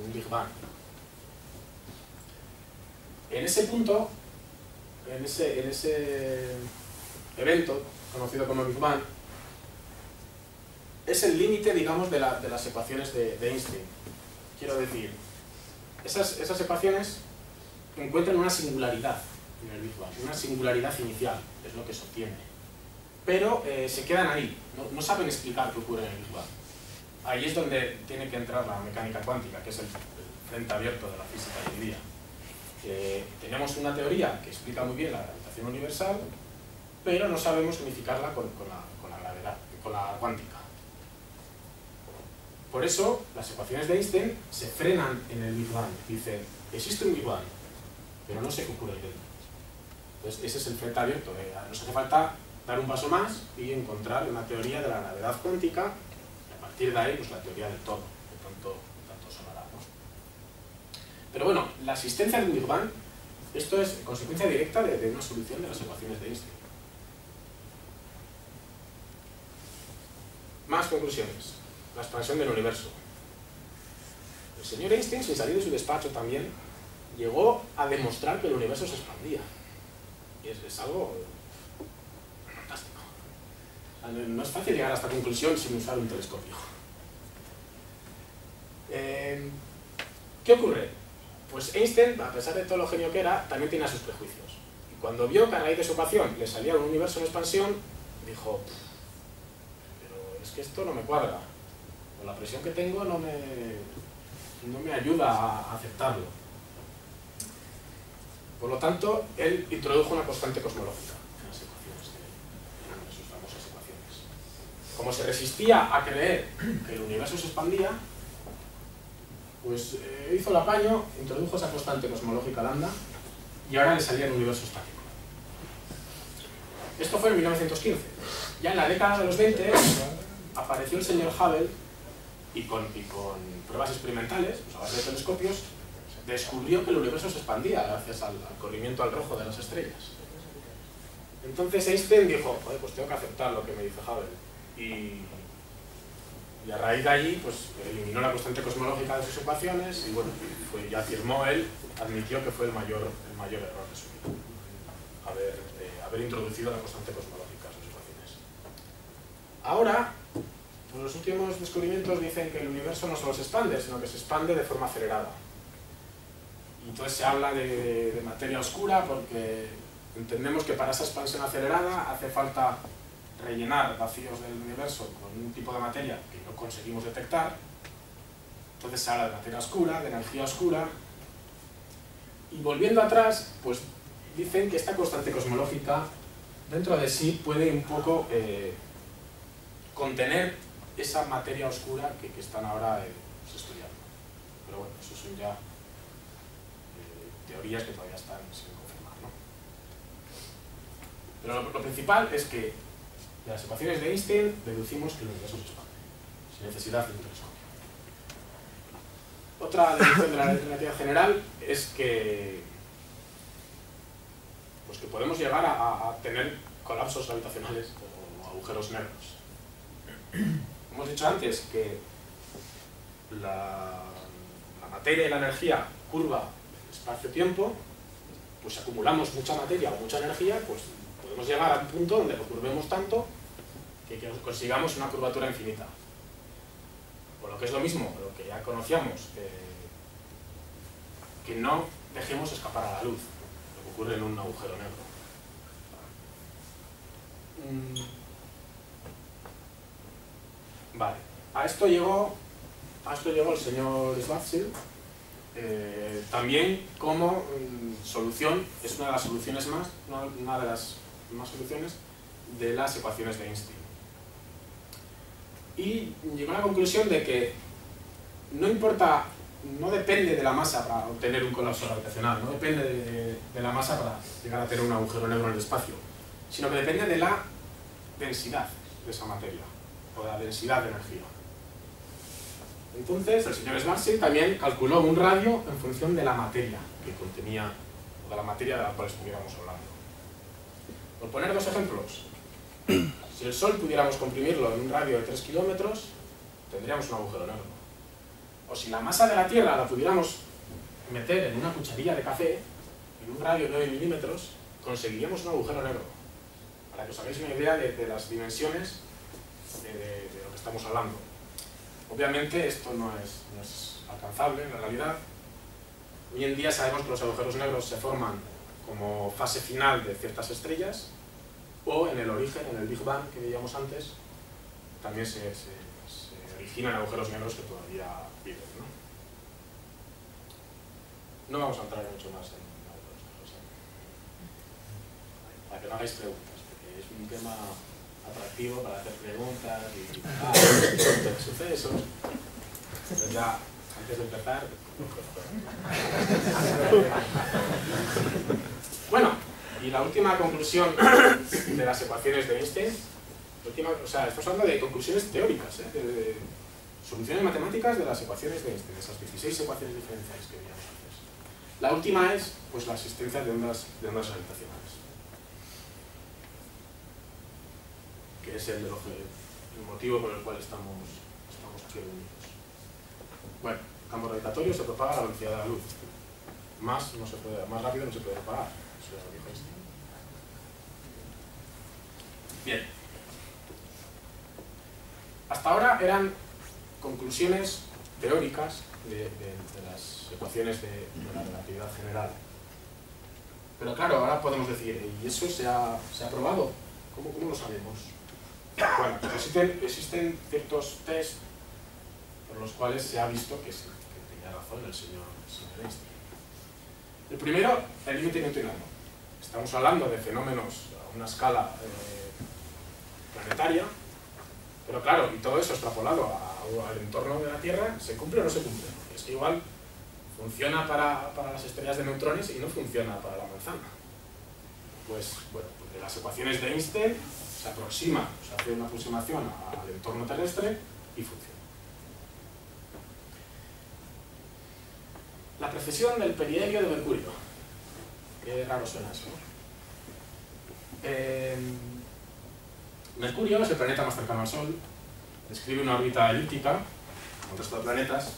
un Big Bang. En ese punto, en ese evento conocido como Big Bang, es el límite, digamos, de las ecuaciones de Einstein. Quiero decir, esas ecuaciones encuentran una singularidad en el Big Bang, una singularidad inicial, es lo que se obtiene. Pero se quedan ahí, no saben explicar qué ocurre en el Big Bang. Ahí es donde tiene que entrar la mecánica cuántica, que es el frente abierto de la física hoy en día. Tenemos una teoría que explica muy bien la gravitación universal, pero no sabemos unificarla con la gravedad, con la cuántica. Por eso, las ecuaciones de Einstein se frenan en el Big Bang. Dicen, existe un Big Bang, pero no sé qué ocurre ahí dentro. Entonces, ese es el frente abierto. Nos hace falta dar un paso más y encontrar una teoría de la gravedad cuántica, y a partir de ahí pues la teoría del todo, que tanto sonará, ¿no? Pero bueno, la existencia del Big Bang, esto es consecuencia directa de una solución de las ecuaciones de Einstein. Más conclusiones. La expansión del universo. El señor Einstein, sin salir de su despacho también, llegó a demostrar que el universo se expandía. Y es algo fantástico. O sea, no es fácil llegar a esta conclusión sin usar un telescopio. ¿Qué ocurre? Pues Einstein, a pesar de todo lo genio que era, también tenía sus prejuicios. Y cuando vio que a raíz de su ecuación le salía un universo en expansión, dijo, pero es que esto no me cuadra. Con la presión que tengo no me ayuda a aceptarlo. Por lo tanto, él introdujo una constante cosmológica en las ecuaciones, en sus famosas ecuaciones. Como se resistía a creer que el universo se expandía, pues hizo el apaño, introdujo esa constante cosmológica lambda y ahora le salía el universo estático. Esto fue en 1915. Ya en la década de los 20 apareció el señor Hubble y con pruebas experimentales, pues a base de telescopios, descubrió que el universo se expandía gracias al corrimiento al rojo de las estrellas. Entonces Einstein dijo, joder, pues tengo que aceptar lo que me dice Hubble. Y a raíz de allí, pues eliminó la constante cosmológica de sus ecuaciones y bueno, ya afirmó él, admitió que fue el mayor error de su vida, haber introducido la constante cosmológica en sus ecuaciones. Ahora, pues los últimos descubrimientos dicen que el universo no solo se expande, sino que se expande de forma acelerada. Y entonces se habla de materia oscura porque entendemos que para esa expansión acelerada hace falta rellenar vacíos del universo con un tipo de materia que no conseguimos detectar. Entonces se habla de materia oscura, de energía oscura. Y volviendo atrás, pues dicen que esta constante cosmológica dentro de sí puede un poco contener esa materia oscura que están ahora estudiando. Pero bueno, eso son ya teorías que todavía están sin confirmar, ¿no? Pero lo principal es que de las ecuaciones de Einstein deducimos que el universo se expande, sin necesidad de un telescopio. Otra deducción de la relatividad general es que podemos llegar a tener colapsos gravitacionales o agujeros negros. Hemos dicho antes que la materia y la energía curva espacio-tiempo, pues acumulamos mucha materia o mucha energía, pues podemos llegar a un punto donde lo curvemos tanto que consigamos una curvatura infinita. O lo que es lo mismo, lo que ya conocíamos, que no dejemos escapar a la luz, lo que ocurre en un agujero negro. Vale, a esto llegó el señor Schwarzschild. También como solución, es una de las soluciones una de las más soluciones de las ecuaciones de Einstein. Y llegó a la conclusión de que no depende de la masa para obtener un colapso gravitacional, no depende de la masa para llegar a tener un agujero negro en el espacio, sino que depende de la densidad de esa materia, o de la densidad de energía. Entonces, el señor Schwarzschild también calculó un radio en función de la materia que contenía, o de la materia de la cual estuviéramos hablando. Por poner dos ejemplos, si el Sol pudiéramos comprimirlo en un radio de 3 kilómetros, tendríamos un agujero negro. O si la masa de la Tierra la pudiéramos meter en una cucharilla de café, en un radio de 9 milímetros, conseguiríamos un agujero negro. Para que os hagáis una idea de las dimensiones de lo que estamos hablando. Obviamente esto no es alcanzable en la realidad. Hoy en día sabemos que los agujeros negros se forman como fase final de ciertas estrellas o en el origen, en el Big Bang que veíamos antes, también se originan agujeros negros que todavía viven, ¿no? No vamos a entrar mucho más en agujeros negros, para que no hagáis preguntas, porque es un tema atractivo para hacer preguntas y sucesos. Pero ya, antes de empezar... Bueno, Y la última conclusión de las ecuaciones de Einstein, o sea, estamos hablando de conclusiones teóricas, de soluciones matemáticas de las ecuaciones de Einstein, de esas 16 ecuaciones diferenciales que veíamos antes. La última es pues, la existencia de ondas gravitacionales, que es el motivo por el cual estamos aquí reunidos. Bueno, el campo gravitatorio se propaga a la velocidad de la luz. Más rápido no se puede propagar. Eso ya lo dijo Einstein. Bien. Hasta ahora eran conclusiones teóricas de las ecuaciones de la relatividad general. Pero claro, ahora podemos decir, ¿y eso se ha probado? ¿Cómo lo sabemos? Bueno, pues existen ciertos test por los cuales se ha visto que tenía razón el señor Einstein. El primero, el límite newtoniano. Estamos hablando de fenómenos a una escala planetaria, pero claro, y todo eso extrapolado al entorno de la Tierra, ¿se cumple o no se cumple? Es que igual funciona para las estrellas de neutrones y no funciona para la manzana. Pues bueno, de las ecuaciones de Einstein se aproxima, se hace una aproximación al entorno terrestre y funciona. La precesión del perihelio de Mercurio. Qué raro suena eso, ¿no? Mercurio es el planeta más cercano al Sol, describe una órbita elíptica con el resto de planetas.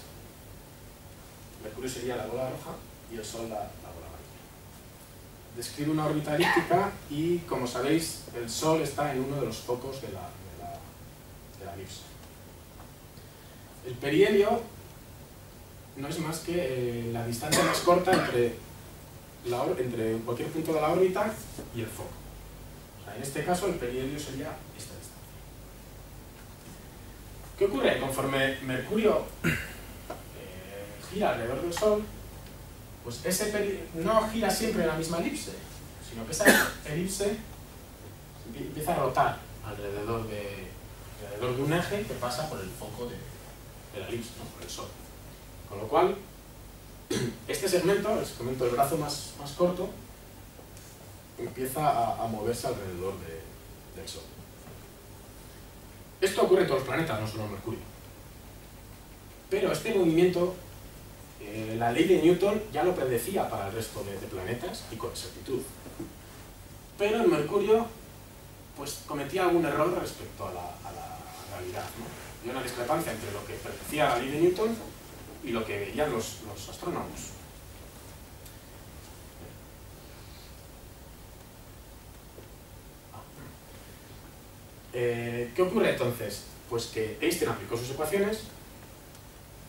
Mercurio sería la bola roja y el Sol la bola amarilla. Describe una órbita elíptica y, como sabéis, el Sol está en uno de los focos de la elipse. El perihelio no es más que la distancia más corta entre cualquier punto de la órbita y el foco. O sea, en este caso el perihelio sería esta distancia. ¿Qué ocurre? Conforme Mercurio gira alrededor del Sol, pues ese no gira siempre en la misma elipse, sino que esa elipse empieza a rotar alrededor de un eje que pasa por el foco de la elipse, ¿no? Por el Sol. Con lo cual, este segmento, el segmento del brazo más corto, empieza a moverse alrededor del Sol. Esto ocurre en todos los planetas, no solo en Mercurio. Pero este movimiento, la ley de Newton ya lo predecía para el resto de planetas y con exactitud. Pero en Mercurio, pues cometía algún error respecto a la realidad, ¿no? Había una discrepancia entre lo que predecía la ley de Newton y lo que veían los astrónomos. ¿Qué ocurre entonces? Pues que Einstein aplicó sus ecuaciones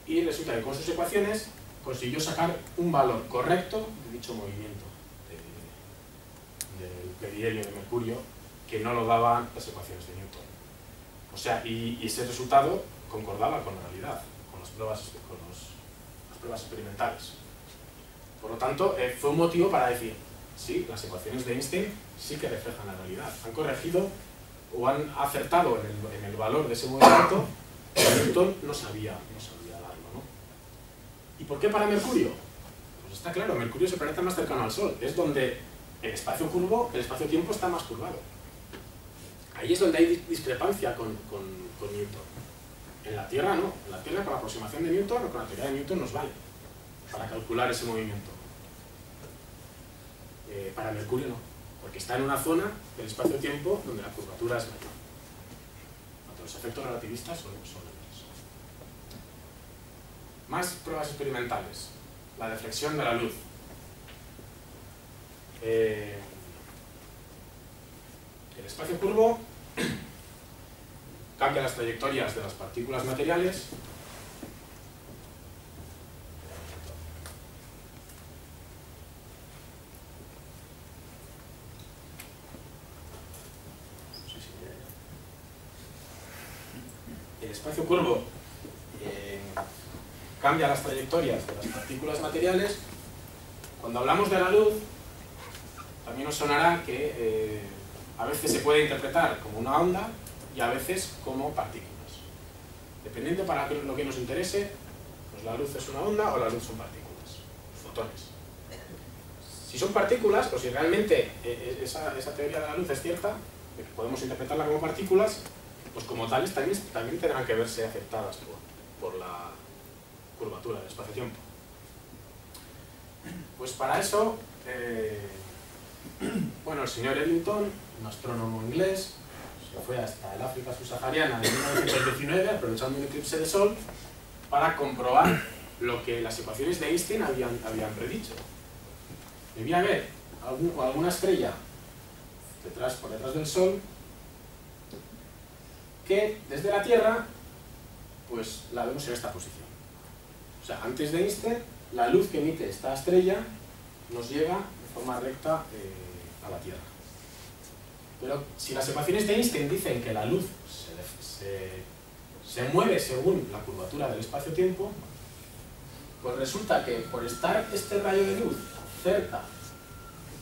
y resulta que con sus ecuaciones consiguió sacar un valor correcto de dicho movimiento del perihelio de Mercurio que no lo daban las ecuaciones de Newton. O sea, y ese resultado concordaba con la realidad, con las pruebas experimentales. Por lo tanto, fue un motivo para decir, sí, las ecuaciones de Einstein sí que reflejan la realidad. Han corregido o han acertado en el valor de ese movimiento que Newton no sabía darlo, ¿no? ¿Y por qué para Mercurio? Pues está claro, Mercurio es el planeta más cercano al Sol, es donde el espacio curvo, el espacio-tiempo está más curvado. Ahí es donde hay discrepancia con Newton. En la Tierra no, en la Tierra con la aproximación de Newton o con la teoría de Newton nos vale para calcular ese movimiento. Para Mercurio no, porque está en una zona del espacio-tiempo donde la curvatura es mayor. Los efectos relativistas son menores. Más pruebas experimentales. La deflexión de la luz. El espacio curvo cambia las trayectorias de las partículas materiales curvo cambia las trayectorias de las partículas materiales. Cuando hablamos de la luz, también os sonará que a veces se puede interpretar como una onda y a veces como partículas. Dependiendo para lo que nos interese, pues la luz es una onda o la luz son partículas, fotones. Si son partículas, o si realmente esa teoría de la luz es cierta, que podemos interpretarla como partículas, pues como tales también tendrán que verse afectadas por la curvatura del espacio-tiempo. Pues para eso, bueno, el señor Eddington, un astrónomo inglés, se fue hasta el África subsahariana en 1919, aprovechando un eclipse de sol, para comprobar lo que las ecuaciones de Einstein habían predicho. Debía haber alguna estrella por detrás del Sol que desde la Tierra pues la vemos en esta posición. O sea, antes de Einstein, la luz que emite esta estrella nos llega de forma recta a la Tierra. Pero si las ecuaciones de Einstein dicen que la luz se mueve según la curvatura del espacio-tiempo, pues resulta que por estar este rayo de luz cerca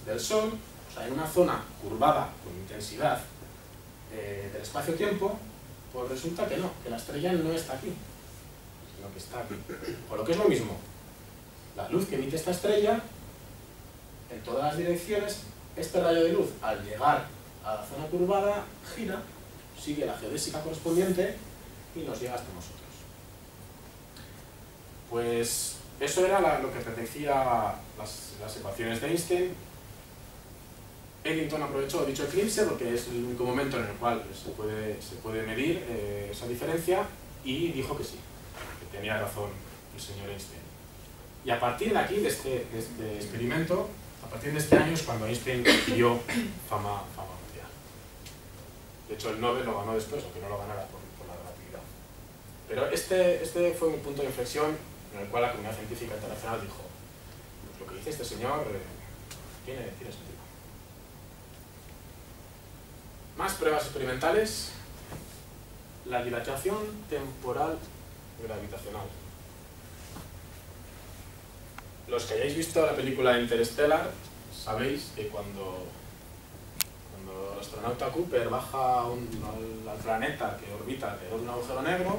del Sol, o sea, en una zona curvada con intensidad del espacio-tiempo, pues resulta que no, que la estrella no está aquí, sino que está aquí. O lo que es lo mismo, la luz que emite esta estrella, en todas las direcciones, este rayo de luz, al llegar a la zona curvada, gira, sigue la geodésica correspondiente y nos llega hasta nosotros. Pues eso era lo que predecía las ecuaciones de Einstein. Eddington aprovechó dicho eclipse porque es el único momento en el cual se puede medir esa diferencia, y dijo que sí, que tenía razón el señor Einstein. Y a partir de aquí, de este experimento, a partir de este año es cuando Einstein adquirió fama mundial. De hecho, el Nobel lo ganó después, aunque no lo ganara por la relatividad. Pero este fue un punto de inflexión en el cual la comunidad científica internacional dijo: pues lo que dice este señor tiene sentido. Más pruebas experimentales. La dilatación temporal gravitacional. Los que hayáis visto la película Interstellar sabéis que cuando el astronauta Cooper baja al planeta que orbita alrededor de un agujero negro,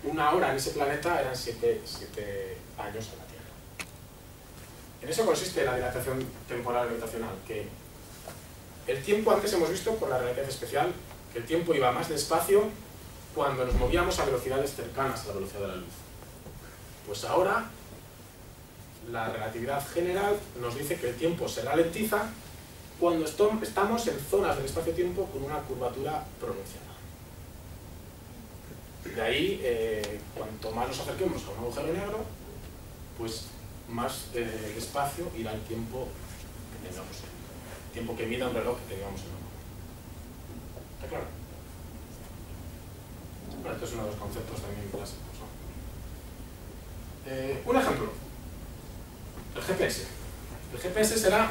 una hora en ese planeta eran 7 años en la Tierra. En eso consiste la dilatación temporal gravitacional, que el tiempo, antes hemos visto por la relatividad especial que el tiempo iba más despacio cuando nos movíamos a velocidades cercanas a la velocidad de la luz. Pues ahora la relatividad general nos dice que el tiempo se ralentiza cuando estamos en zonas del espacio-tiempo con una curvatura pronunciada. De ahí, cuanto más nos acerquemos a un agujero negro, pues más despacio irá el tiempo que tengamos, el tiempo que mida un reloj que tengamos en la mano. ¿Está claro? Bueno, esto es uno de los conceptos también clásicos, ¿no? Un ejemplo. El GPS. El GPS será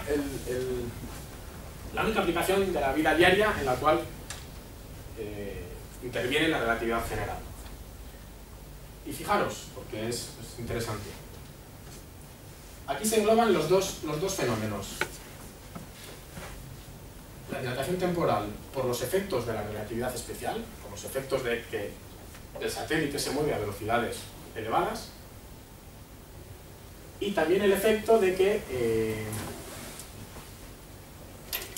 la única aplicación de la vida diaria en la cual interviene la relatividad general. Y fijaros, porque es interesante. Aquí se engloban los dos fenómenos. La dilatación temporal por los efectos de la relatividad especial, por los efectos de que el satélite se mueve a velocidades elevadas, y también el efecto de que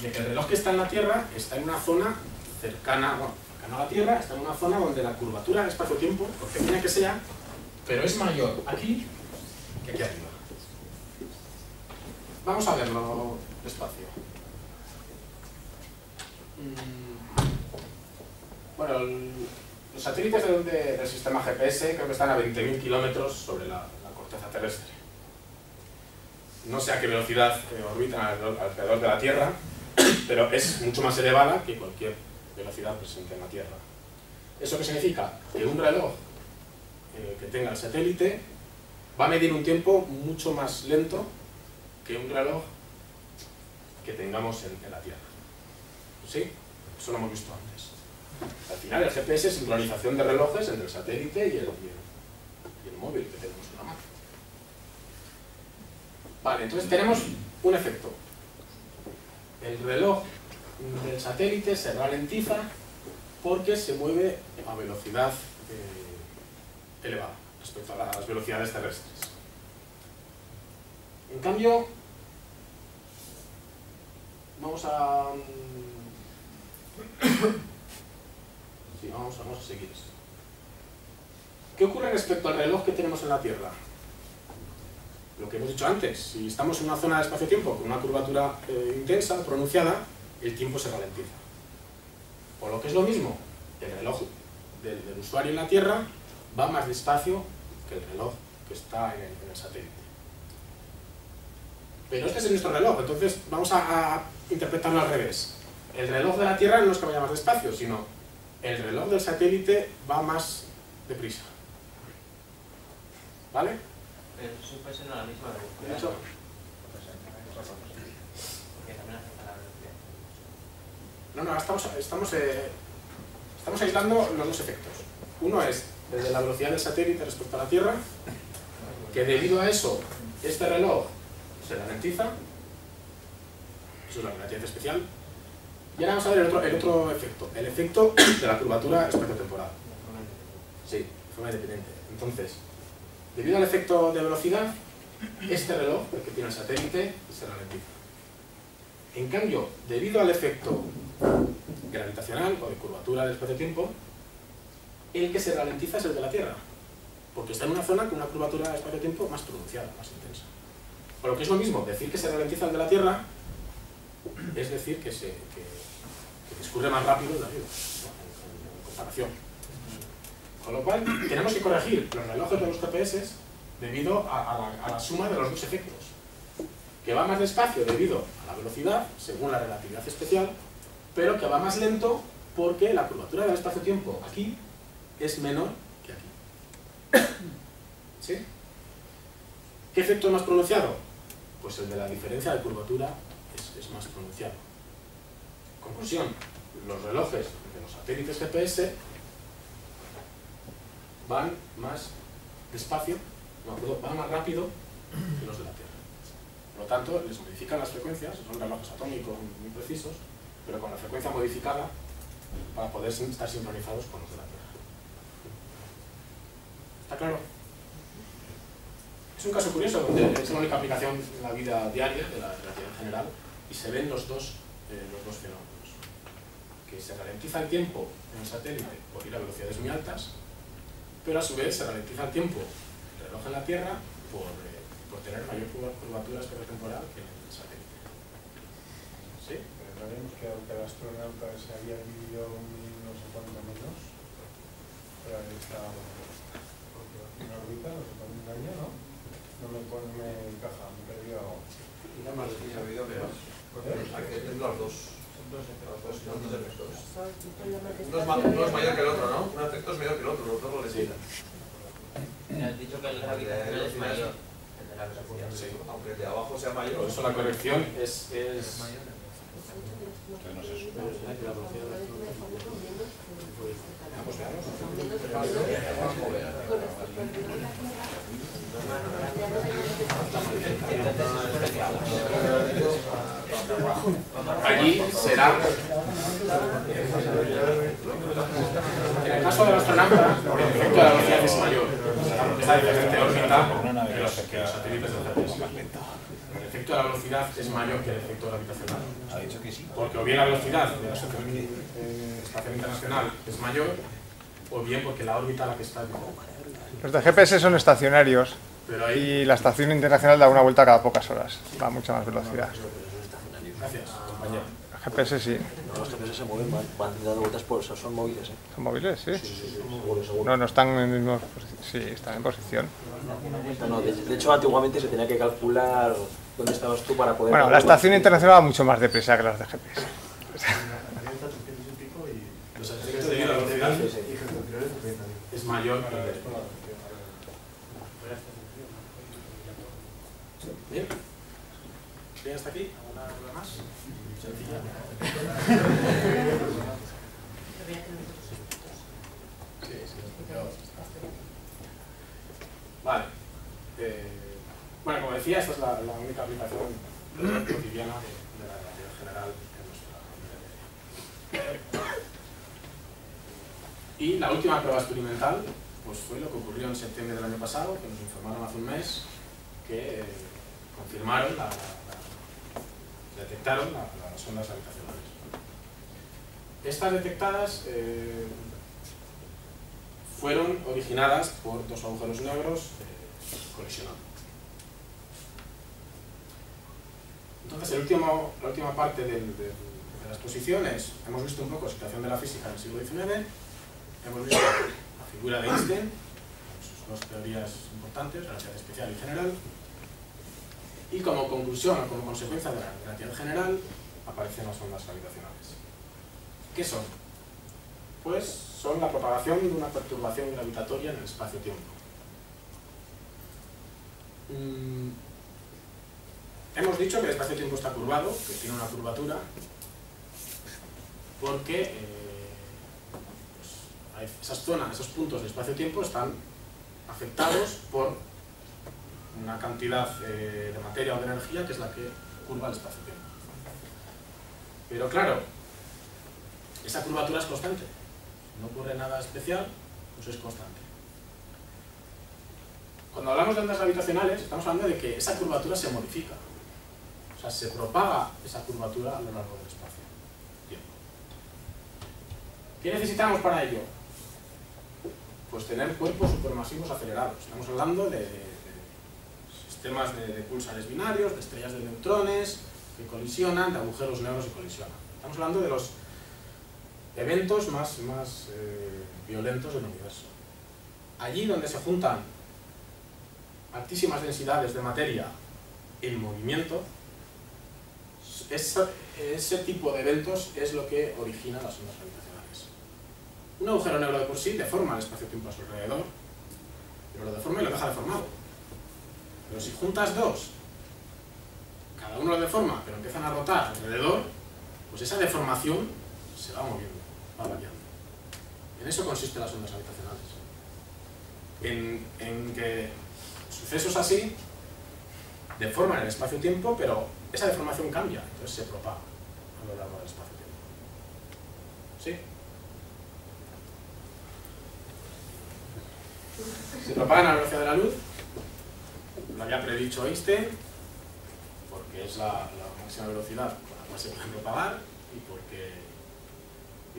el reloj que está en la Tierra está en una zona cercana a la Tierra, está en una zona donde la curvatura del espacio-tiempo, por pequeña que sea, pero es mayor aquí que aquí arriba. Vamos a verlo despacio. Bueno, los satélites del sistema GPS creo que están a 20.000 kilómetros sobre la corteza terrestre. No sé a qué velocidad orbitan alrededor de la Tierra, pero es mucho más elevada que cualquier velocidad presente en la Tierra. ¿Eso qué significa? Que un reloj que tenga el satélite va a medir un tiempo mucho más lento que un reloj que tengamos en la Tierra. ¿Sí? Eso lo hemos visto antes. Al final el GPS es sincronización de relojes entre el satélite y el móvil que tenemos en la mano. Vale, entonces tenemos un efecto. El reloj del satélite se ralentiza porque se mueve a velocidad elevada respecto a las velocidades terrestres. En cambio, vamos a... Sí, vamos a seguir esto. ¿Qué ocurre respecto al reloj que tenemos en la Tierra? Lo que hemos dicho antes, si estamos en una zona de espacio-tiempo con una curvatura intensa, pronunciada, el tiempo se ralentiza. O lo que es lo mismo, el reloj del usuario en la Tierra va más despacio que el reloj que está en el satélite. Pero este es nuestro reloj, entonces vamos a interpretarlo al revés. El reloj de la Tierra no es que vaya más despacio, sino el reloj del satélite va más deprisa. ¿Vale? Pero eso puede ser la misma velocidad. De hecho, Porque también afecta la velocidad. estamos aislando los dos efectos. Uno es desde la velocidad del satélite respecto a la Tierra, que debido a eso, este reloj se ralentiza. Eso es la relatividad especial. Y ahora vamos a ver el otro efecto, el efecto de la curvatura espaciotemporal. Sí, de forma independiente. Entonces, debido al efecto de velocidad, este reloj, el que tiene el satélite, se ralentiza. En cambio, debido al efecto gravitacional o de curvatura del espacio-tiempo, el que se ralentiza es el de la Tierra, porque está en una zona con una curvatura del espacio-tiempo más pronunciada, más intensa. O lo que es lo mismo, decir que se ralentiza el de la Tierra es decir que discurre más rápido el de arriba, ¿no? en comparación. Con lo cual, tenemos que corregir los relojes de los GPS debido a la suma de los dos efectos. Que va más despacio debido a la velocidad, según la relatividad especial, pero que va más lento porque la curvatura del espacio-tiempo aquí es menor que aquí. ¿Sí? ¿Qué efecto es más pronunciado? Pues el de la diferencia de curvatura es más pronunciado. Conclusión, los relojes de los satélites GPS van más despacio, van más rápido que los de la Tierra. Por lo tanto, les modifican las frecuencias, son relojes atómicos muy precisos, pero con la frecuencia modificada para poder estar sincronizados con los de la Tierra. ¿Está claro? Es un caso curioso, donde es la única aplicación en la vida diaria de la relatividad general y se ven los dos fenómenos. Que se ralentiza el tiempo en el satélite por ir a velocidades muy altas, pero a su vez se ralentiza el tiempo del reloj en la Tierra por tener mayor curvatura espaciotemporal que en el satélite. ¿Sí? Pero sabemos que aunque el astronauta se había vivido no sé cuánto menos, pero ahí está en órbita, no sé cuánto, un año, ¿no? No me encaja, me he perdido. No más de ha habido menos. Hay que tener los dos. Los dos efectos. Uno es mayor que el otro, ¿no? Un efecto es mayor que el otro, los dos lo necesitan. Has dicho que el gravitacional es mayor. El de la velocidad. Sí, aunque el de abajo sea mayor. Por eso la corrección es mayor. No sé. allí será. En el caso del astronauta, el efecto de la velocidad es mayor, porque está en diferente órbita que los satélites del GPS. El efecto de la velocidad es mayor que el efecto gravitacional. Ha dicho que sí. Porque o bien la velocidad de la estación internacional es mayor, o bien porque la órbita a la que está es menor. Los de GPS son estacionarios Pero ahí, y la estación internacional da una vuelta cada pocas horas, va a mucha más velocidad. gracias, compañero. Los GPS sí. Los GPS se mueven, van dando vueltas por eso, son móviles, ¿eh? ¿Son móviles? Sí. Seguro, seguro. No, no están en el mismo... Sí, están en posición. No, de hecho, antiguamente se tenía que calcular dónde estabas tú para poder... Bueno, la estación internacional va mucho más deprisa que las de GPS. Los satélites de la velocidad es mayor que el de... Bien. ¿Bien hasta aquí? ¿Alguna duda más? Sencilla. Vale. Bueno, como decía, esta es la única aplicación cotidiana de la relatividad general en nuestra vida. Y la última prueba experimental pues fue lo que ocurrió en septiembre del año pasado, que nos informaron hace un mes que confirmaron detectaron las ondas gravitacionales. Estas detectadas fueron originadas por dos agujeros negros colisionando. Entonces, la última parte de la exposición es, hemos visto un poco la situación de la física en el siglo XIX, hemos visto la figura de Einstein, sus dos teorías importantes, relatividad especial y general, y como conclusión o como consecuencia de la relatividad general aparecen las ondas gravitacionales. ¿Qué son? Pues son la propagación de una perturbación gravitatoria en el espacio-tiempo. Hemos dicho que el espacio-tiempo está curvado, que tiene una curvatura, porque pues, esas zonas, esos puntos del espacio-tiempo están afectados por una cantidad de materia o de energía que es la que curva el espacio-tiempo. Pero claro, esa curvatura es constante. No ocurre nada especial, pues es constante. Cuando hablamos de ondas gravitacionales, estamos hablando de que esa curvatura se modifica. O sea, se propaga esa curvatura a lo largo del espacio-tiempo. ¿Qué necesitamos para ello? Pues tener cuerpos supermasivos acelerados. Estamos hablando de sistemas de púlsares binarios, de estrellas de neutrones que colisionan, de agujeros negros que colisionan. Estamos hablando de los eventos más violentos del universo. Allí donde se juntan altísimas densidades de materia en movimiento, ese tipo de eventos es lo que origina las ondas gravitacionales. Un agujero negro de por sí deforma el espacio-tiempo a su alrededor, pero lo deforma y lo deja deformado. Pero si juntas dos, cada uno lo deforma, pero empiezan a rotar alrededor, pues esa deformación se va moviendo, va variando. En eso consisten las ondas gravitacionales. En que sucesos así deforman el espacio-tiempo, pero esa deformación cambia, entonces se propaga a lo largo del espacio-tiempo. ¿Sí? Se propagan a la velocidad de la luz, lo había predicho Einstein, porque es la máxima velocidad con la cual se pueden propagar y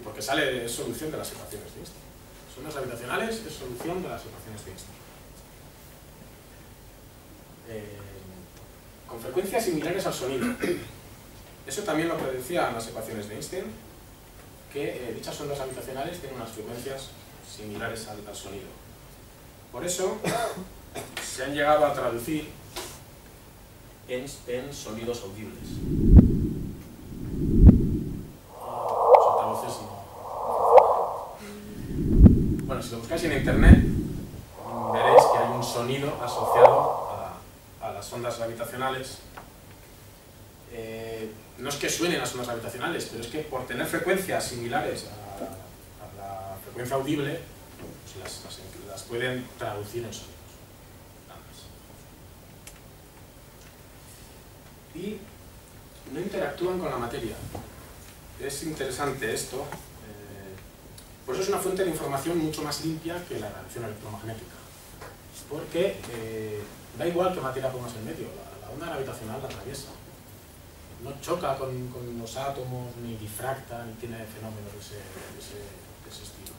porque sale solución de las ecuaciones de Einstein. Las ondas gravitacionales es solución de las ecuaciones de Einstein. Con frecuencias similares al sonido. Eso también lo predecían las ecuaciones de Einstein, que dichas ondas gravitacionales tienen unas frecuencias similares al sonido. Por eso se han llegado a traducir en sonidos audibles. Los altavoces no. Bueno, si lo buscáis en internet, veréis que hay un sonido asociado a las ondas gravitacionales. No es que suenen las ondas gravitacionales, pero es que por tener frecuencias similares a la frecuencia audible, pues las pueden traducir en sonidos. Y no interactúan con la materia. Es interesante esto. Por eso es una fuente de información mucho más limpia que la radiación electromagnética. Porque da igual qué materia pongas en medio, la onda gravitacional la atraviesa. No choca con los átomos, ni difracta, ni tiene fenómenos de ese estilo,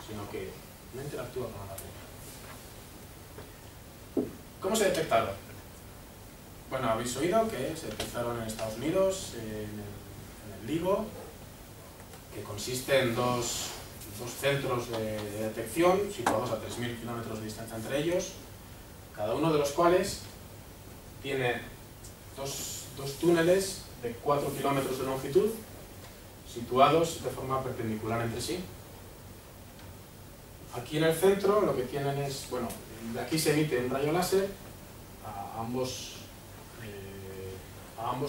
sino que no interactúa con la materia. ¿Cómo se detectaron? Bueno, habéis oído que se detectaron en Estados Unidos, en el LIGO, que consiste en dos centros de detección situados a 3.000 kilómetros de distancia entre ellos, cada uno de los cuales tiene dos túneles de 4 kilómetros de longitud situados de forma perpendicular entre sí. Aquí en el centro lo que tienen es, bueno, de aquí se emite un rayo láser a ambos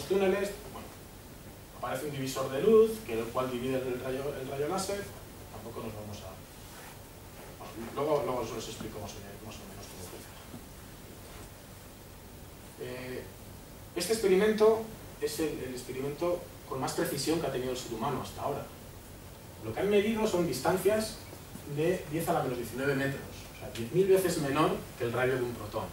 túneles. Bueno, aparece un divisor de luz, el cual divide el rayo láser. Tampoco nos vamos a... Bueno, luego os explico más o menos cómo funciona. Este experimento es el experimento con más precisión que ha tenido el ser humano hasta ahora. Lo que han medido son distancias de 10 a la menos 19 metros, o sea, 10.000 veces menor que el radio de un protón.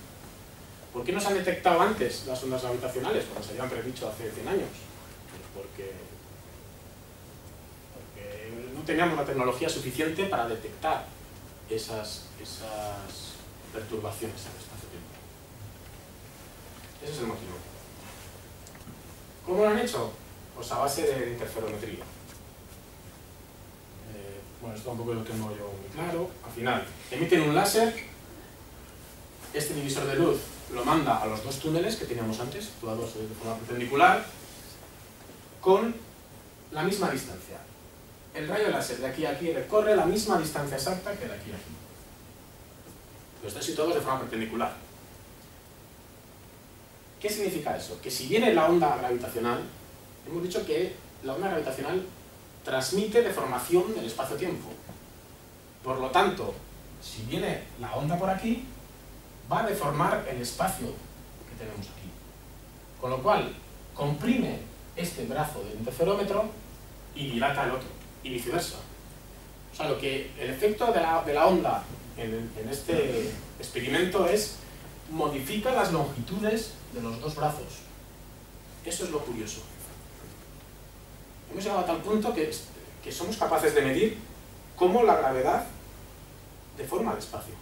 ¿Por qué no se han detectado antes las ondas gravitacionales, cuando se habían predicho hace 100 años? porque no teníamos la tecnología suficiente para detectar esas perturbaciones en el espacio-tiempo. Ese es el motivo. ¿Cómo lo han hecho? Pues a base de interferometría. Bueno, esto tampoco lo tengo yo muy claro. Al final, emiten un láser, este divisor de luz lo manda a los dos túneles que teníamos antes, situados de forma perpendicular, con la misma distancia. El rayo láser de aquí a aquí recorre la misma distancia exacta que de aquí a aquí. Los están situados de forma perpendicular. ¿Qué significa eso? Que si viene la onda gravitacional, hemos dicho que la onda gravitacional transmite deformación del espacio-tiempo. Por lo tanto, si viene la onda por aquí, va a deformar el espacio que tenemos aquí. Con lo cual, comprime este brazo del interferómetro y dilata el otro, y viceversa. O sea, el efecto de la onda en este experimento es modifica las longitudes de los dos brazos. Eso es lo curioso. Hemos llegado a tal punto que somos capaces de medir cómo la gravedad deforma el espacio.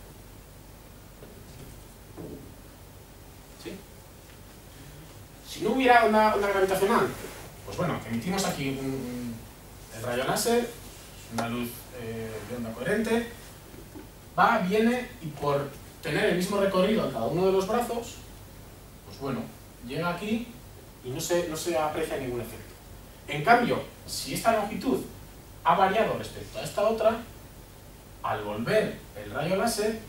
¿Sí? Si no hubiera onda gravitacional, pues bueno, emitimos aquí el rayo láser, una luz de onda coherente, va, viene y por tener el mismo recorrido en cada uno de los brazos, pues bueno, llega aquí y no se aprecia ningún efecto. En cambio, si esta longitud ha variado respecto a esta otra, al volver el rayo láser,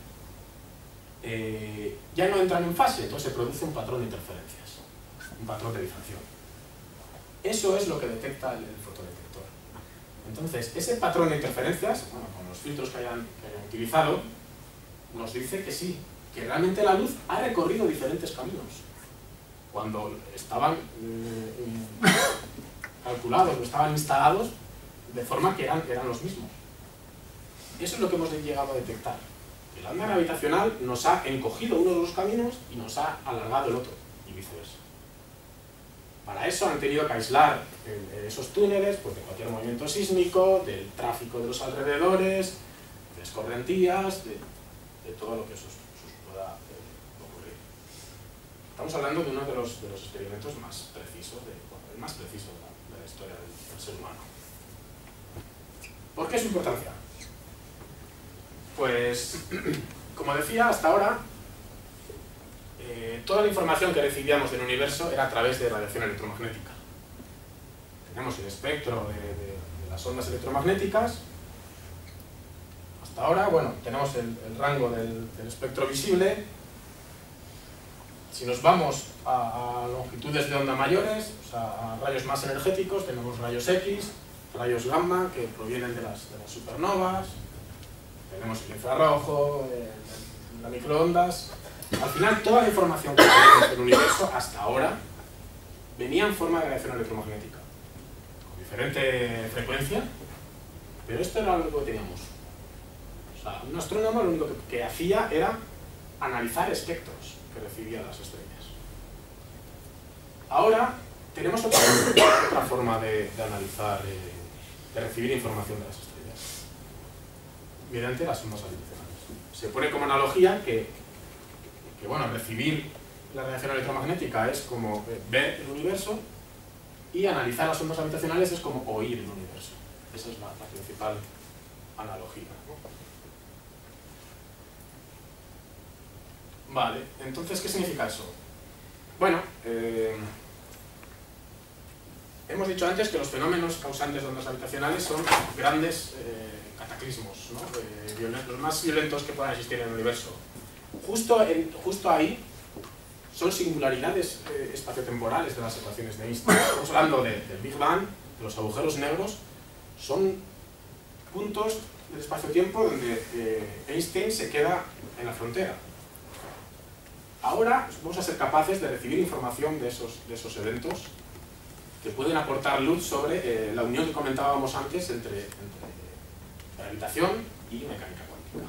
ya no entran en fase, entonces se produce un patrón de interferencias, un patrón de difracción. Eso es lo que detecta el fotodetector. Entonces, ese patrón de interferencias, bueno, con los filtros que hayan utilizado, nos dice que sí, que realmente la luz ha recorrido diferentes caminos. Cuando estaban calculados o estaban instalados de forma que eran los mismos. Eso es lo que hemos llegado a detectar. Que la onda gravitacional nos ha encogido uno de los caminos y nos ha alargado el otro, y viceversa. Para eso han tenido que aislar esos túneles pues, de cualquier movimiento sísmico, del tráfico de los alrededores, de escorrentías, de todo lo que eso pueda ocurrir. Estamos hablando de uno de los experimentos más precisos, el más preciso de la historia del ser humano. ¿Por qué su importancia? Pues, como decía, hasta ahora, toda la información que recibíamos del universo era a través de radiación electromagnética. Tenemos el espectro de las ondas electromagnéticas. Hasta ahora, bueno, tenemos el rango del espectro visible. Si nos vamos a longitudes de onda mayores, o sea, a rayos más energéticos, tenemos rayos X, rayos gamma, que provienen de las supernovas, tenemos el infrarrojo, las microondas. Al final, toda la información que tenemos del universo hasta ahora venía en forma de radiación electromagnética, con diferente frecuencia, pero esto era lo que teníamos. O sea, un astrónomo lo único que hacía era analizar espectros que recibían las estrellas. Ahora tenemos otra forma de analizar, de recibir información de las estrellas, mediante las ondas gravitacionales. Se pone como analogía que bueno, recibir la radiación electromagnética es como ver el universo, y analizar las ondas gravitacionales es como oír el universo. Esa es la principal analogía, ¿no? Vale, entonces, ¿qué significa eso? Bueno, hemos dicho antes que los fenómenos causantes de ondas gravitacionales son grandes cataclismos, ¿no? Los más violentos que puedan existir en el universo. Justo ahí son singularidades espaciotemporales de las ecuaciones de Einstein. Estamos hablando del Big Bang, de los agujeros negros. Son puntos del espacio-tiempo donde Einstein se queda en la frontera. Ahora vamos a ser capaces de recibir información de esos eventos que pueden aportar luz sobre la unión que comentábamos antes entre gravitación y mecánica cuántica.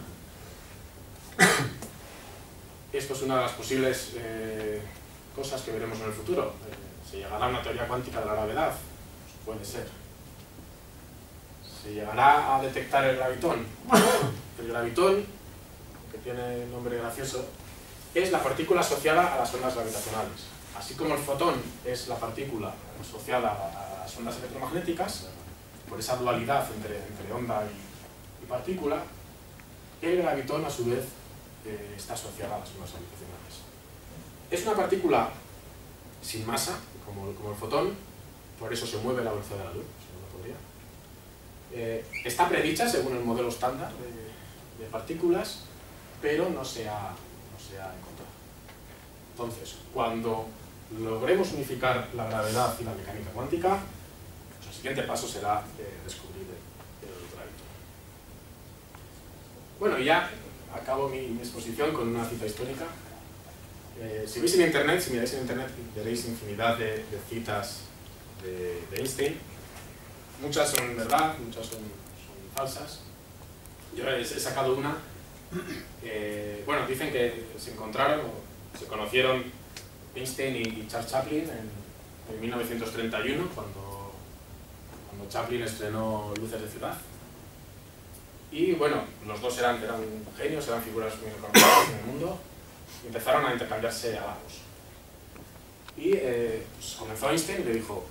Esto es una de las posibles cosas que veremos en el futuro. Se llegará a una teoría cuántica de la gravedad. Puede ser. ¿Se llegará a detectar el gravitón? El gravitón, que tiene nombre gracioso, es la partícula asociada a las ondas gravitacionales. Así como el fotón es la partícula asociada a las ondas electromagnéticas, por esa dualidad entre onda y partícula, el gravitón a su vez está asociada a las ondas gravitacionales. Es una partícula sin masa, como el fotón, por eso se mueve a la velocidad de la luz, si no lo podría. Está predicha según el modelo estándar de partículas, pero no se ha encontrado. Entonces, cuando logremos unificar la gravedad y la mecánica cuántica, pues el siguiente paso será descubrir el gravitón. Bueno, y ya acabo mi exposición con una cita histórica. Si veis en internet, si miráis en internet, veréis infinidad de citas de Einstein. Muchas son verdad, muchas son falsas. Yo he sacado una. Bueno, dicen que se encontraron o se conocieron Einstein y Charles Chaplin en 1931, cuando Chaplin estrenó Luces de Ciudad. Y bueno, los dos eran genios, eran figuras muy reconocidas en el mundo, y empezaron a intercambiarse halagos. Y pues comenzó Einstein y le dijo: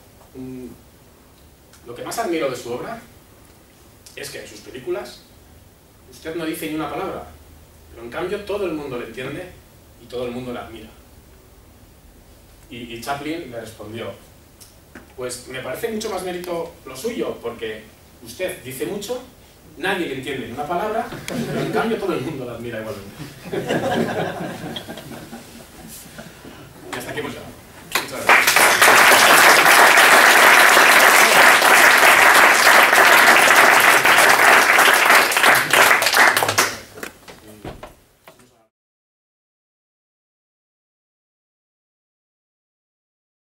lo que más admiro de su obra es que en sus películas usted no dice ni una palabra, pero en cambio todo el mundo le entiende y todo el mundo le admira. Y Chaplin le respondió: pues me parece mucho más mérito lo suyo, porque usted dice mucho, nadie le entiende ni una palabra, pero en cambio todo el mundo la admira igualmente. Y hasta aquí hemos llegado.